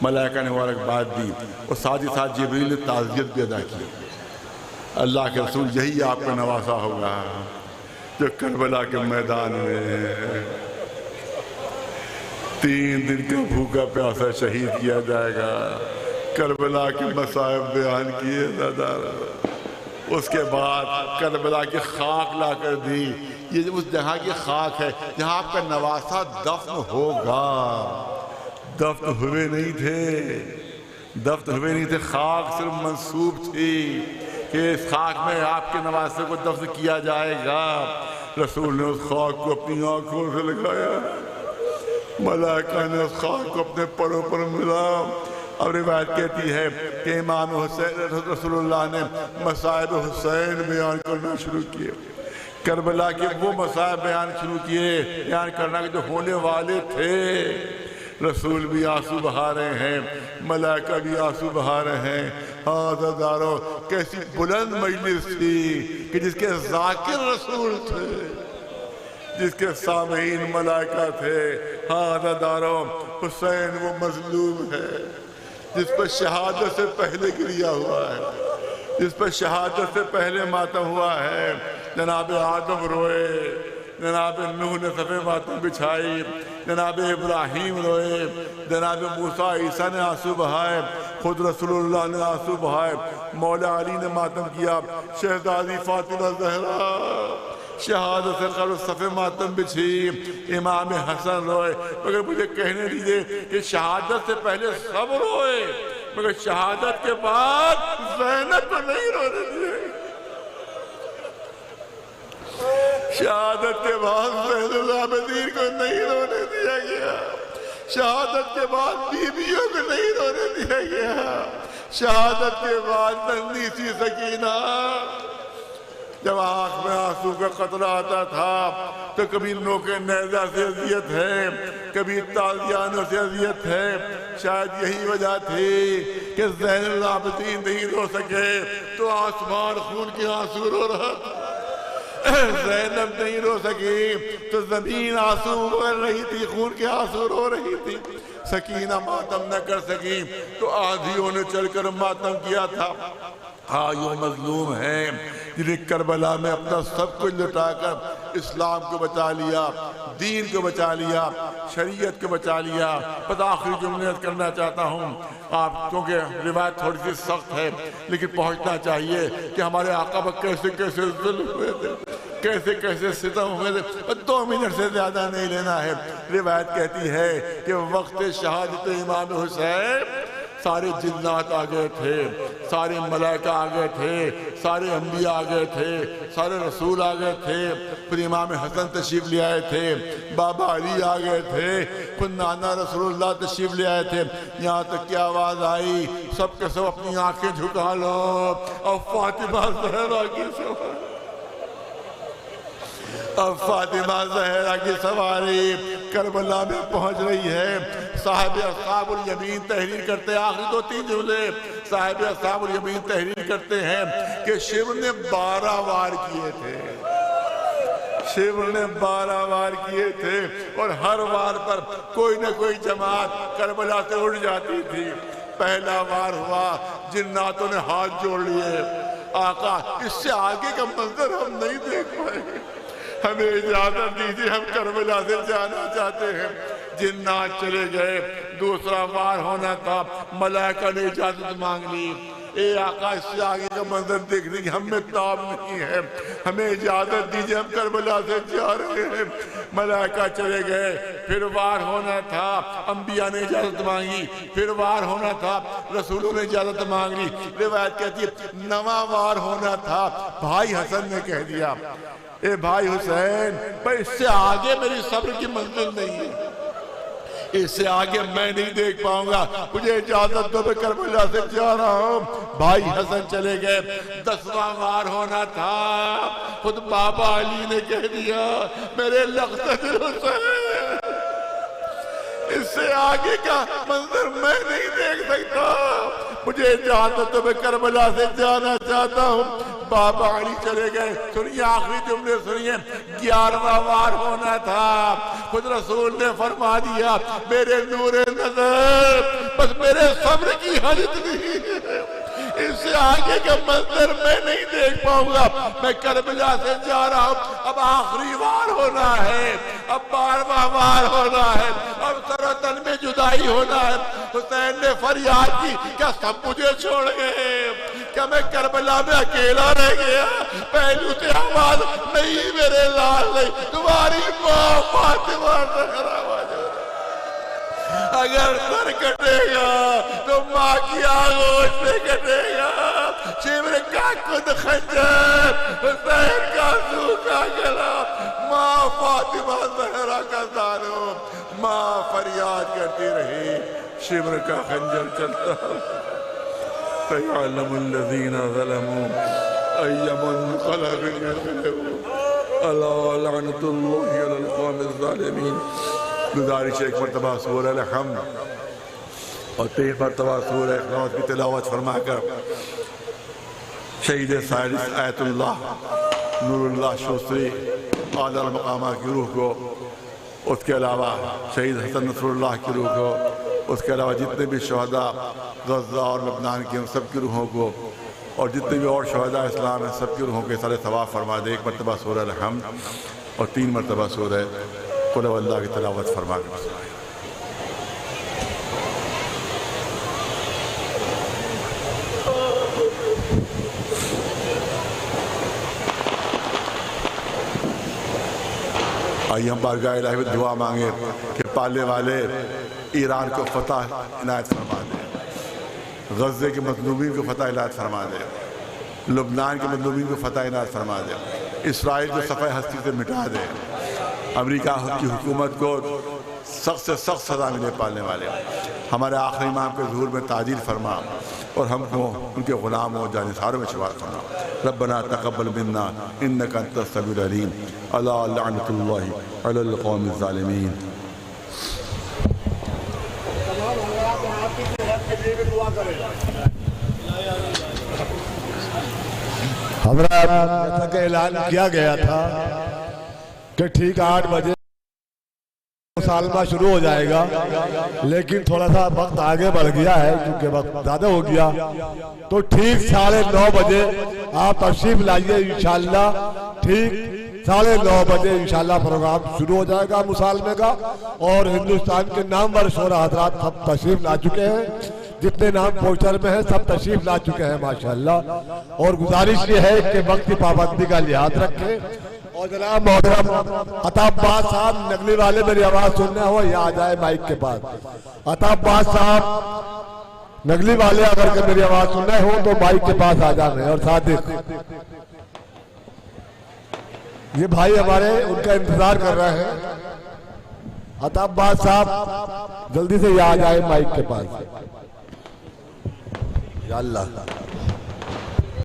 मलाइका ने मुबारकबाद दी, और साथ ही साथ जिब्रील ने ताज़ियत भी अदा की। अल्लाह के रसूल, यही आपका नवासा होगा जो करबला के मैदान में 3 दिन का भूखा प्यासा शहीद किया जाएगा। करबला के मसाइब बयान किए दादा, उसके बाद करबला की खाक ला कर दी। ये उस जहाँ की खाक है जहाँ आपका नवासा दफन होगा। दफन हुए नहीं थे, दफन हुए नहीं थे, खाक सिर्फ मंसूब थी कि इस खाक में आपके नवासे को दफन किया जाएगा। रसूल ने उस खाक को अपनी आंखों से लगाया, मलाइका ने उस खाक को अपने परों पर मिला। अब रिवायत कहती है कि इमाम हुसैन रसूलुल्लाह ने मसाइब हुसैन बयान करना शुरू किए, करबला के वो मसाइब बयान शुरू किए, बयान करना कि जो होने वाले थे। रसूल भी आंसू बहा रहे हैं, मलाइका भी आंसू बहा रहे हैं। हाँ दादारो, कैसी बुलंद मजलिस थी कि जिसके ज़ाकिर रसूल थे, जिसके सामीन मलाइका थे। हाँ दादारो, हुसैन वो मजलूम है जिस पर शहादत से पहले गिरिया हुआ है, जिस पर शहादत से पहले मातम हुआ है। जनाब आदम रोए, जनाब नूह ने सफ़े मातम बिछाई, जनाब इब्राहीम रोए, जनाब मूसा ईसा ने आंसू बहाए, खुद रसूलुल्लाह ने आंसू बहाए, मौला अली ने मातम किया, शहजादी फातिमा ज़हरा शहादत से कब्र सफ़े मातम बिछी, इमाम हसन रोए। मगर मुझे कहने दीजिए कि शहादत से पहले सब रोए, मगर शहादत के बाद ज़ैनब को नहीं रोने दिए। शहादत के बाद ज़ैनुल आबिदीन को नहीं रोने दिया गया, शहादत के बाद बीवियों को नहीं रोने दिया गया, शहादत के बाद नन्ही सी सकीना जब आँख में आंसू का कतरा आता था तो कभी नोके नेज़ा से अजियत है, कभी ताज़ियानों से अजियत है। शायद यही वजह थी कि ज़ैनुल आबिदीन नहीं रो सके तो आसमान खून के आंसू रो रहा था। ज़ैनब नहीं रो सकी तो ज़मीन आंसू बह रही थी, खून के आंसू रो रही थी। सकीना मातम न कर सकी तो आंधियों ने चलकर मातम किया था। हाँ, यो मजलूम हैं जिन्हें करबला में अपना सब कुछ लुटाकर इस्लाम को बचा लिया, दीन को बचा लिया, शरीयत को बचा लिया। बस आखिरी जुमले करना चाहता हूँ आप, क्योंकि रिवायत थोड़ी सी सख्त है लेकिन पहुँचना चाहिए कि हमारे आका पर कैसे कैसे जुल्म हुए थे, कैसे कैसे सितम हुए थे। 2 मिनट से ज़्यादा नहीं लेना है। रिवायत कहती है कि वक्त शहादत इमाम हुसैन सारे जिन्नात आ गए थे, सारे मलाइका आ गए थे, सारे अंबिया आ गए थे, सारे रसूल आ गए थे। फिर इमाम हसन तशरीफ ले आए थे, बाबा अली आ गए थे, फिर नाना रसूलुल्लाह तशरीफ ले आए थे। यहाँ तक की आवाज़ आई, सब के सब अपनी आंखें झुका लो और फातिमा ज़हरा की सवारी, अब फातिमा ज़हरा की सवारी करबला में पहुंच रही है। साहिब अस्हाबुल यमीन तहरीर करते हैं, आखिरी 2-3 जुमले साहिब अस्हाबुल यमीन तहरीर करते हैं कि शिव ने 12 वार किए थे, शिव ने 12 वार किए थे और हर वार पर कोई न कोई जमात करबला से उड़ जाती थी। पहला वार हुआ, जिन्नातों ने हाथ जोड़ लिए, आका इससे आगे का मंजर हम नहीं देख पाएंगे, हमें इजाजत दीजिए, हम करबला से जाना चाहते हैं। जिन्नात चले गए। दूसरा वार होना था, मलाइका ने इजाजत मांग ली, ए आका इससे आगे का मंजर देखने की हम में ताब नहीं है, हमें इजाजत दीजिए, हम करबला से जा रहे हैं। मलाइका चले गए। फिर वार होना था, अंबिया ने इजाजत मांगी। फिर वार होना था, रसूलों ने इजाजत मांग ली। रिवायत कहती है 9वां वार होना था, भाई हसन ने कह दिया, ए भाई हुसैन, पर इससे आगे मेरी सब्र की मंजिल नहीं है, इससे आगे मैं नहीं देख पाऊंगा, मुझे इजाजत दो, मैं करबला से जा रहा हूँ। भाई हसन चले गए। 10वां वार होना था, खुद बाबा अली ने कह दिया, मेरे लख्त हुसैन, इससे आगे का मंजर मैं नहीं देख सकता, मुझे इजाजत दो, मैं करबला से जाना चाहता हूँ। बाबा अली चले गए। सुनिए आखिरी जुमले सुनिए। 11वां वार होना था, खुद रसूल ने फरमा दिया, मेरे नूरे नजर, बस मेरे सब्र की हद नहीं है, इससे आगे का मंजर मैं नहीं देख पाऊंगा, मैं करबला से जा रहा हूँ। अब आखिरी वार होना है, अब 12वां वार होना है, अब सरतन में जुदाई होना है। हुसैन ने फरियाद की, क्या सब मुझे छोड़ गए, क्या मैं करबला में अकेला रह गया। पहलू से आवाज, नहीं मेरे लाल नहीं, तुम्हारी माँ फातिमा ज़हरा, अगर सर कटेगा तो माँ की आगोश से कटेगा। शिवर का खुद खंजर, हुसैन का सूखा गला, माँ फातिमा ज़हरा का दानो, माँ फरियाद करती रही। शिवर का खंजर चलता, फ़यअलमुल्लज़ीना ज़लमू अय्यमुन्क़लबिन यन्क़लिबून अला लअनतुल्लाहि अलल क़ौमिज़्ज़ालिमीन। गुजारिश एक मरतबा सूरह अल-हम्द और 3 मरतबा सूरह इखलास की तिलावत फरमाकर शहीद साइंस आयतुल्लाह नूरुल्लाह शोस्त्री आला मकामा की रूह को, उसके अलावा शहीद हसन नसरुल्लाह की रूह को, उसके अलावा जितने भी शहदा गज़ा और लबनान के उन सब की रूहों को, और जितने भी और शहदा इस्लाम हैं सब की रूहों के सारे सवाब फरमा दे। 1 मरतबा सूरह अल-हम्द और 3 मरतबा सूरह कुल अल्लाह की तिलावत फरमा कर। आइए हम बारगाह इलाही में दुआ मांगे कि पालने वाले ईरान को फतह इनायत फरमा दे, गज़े के मज़लूमीन को फतह इनायत फरमा दे, लुबनान के मज़लूमीन को फतह इनायत फरमा दे, इसराइल को सफ़े हस्ती से मिटा दे, अमेरिका की हुकूमत को सख्त से सख्त सज़ा मिले पालने वाले। हमारे आखिरी इमाम के ज़ुहूर में ताजील फरमा और हमको उनके ग़ुलाम और जानिसारों में शुमार फरमा। रब्बना तक़ब्बल मिन्ना इन्नका अंतस समीउल अलीम। अला लअनतुल्लाहि अलल क़ौमिज़ ज़ालिमीन। हमारा जैसा कि ऐलान किया गया था कि ठीक 8 बजे मुसालमा शुरू हो जाएगा, लेकिन थोड़ा सा वक्त आगे बढ़ गया है क्योंकि वक्त ज़्यादा हो गया। तो ठीक 9:30 बजे आप तशरीफ लाइए इंशाल्लाह। ठीक 9:30 बजे इंशाल्लाह प्रोग्राम शुरू हो जाएगा मुसालमे का। और हिंदुस्तान के नामवर शोरा हजरात सब तशरीफ ला चुके हैं, जितने नाम पोस्टर में है सब तशरीफ ला चुके हैं माशाल्लाह। और गुजारिश ये है कि वक्त की पाबंदी का लिहाज रखें। और जनाब मोहतरम अताब्बास साहब नगली वाले मेरी आवाज सुनने हो या आ जाए माइक के पास। अताब्बास साहब नगली वाले अगर मेरी आवाज सुनने हो तो माइक के पास आ जाए। और सादिक ये भाई हमारे उनका इंतजार कर रहे हैं। अताब्बास साहब जल्दी से आ जाए माइक के पास। या अल्लाह।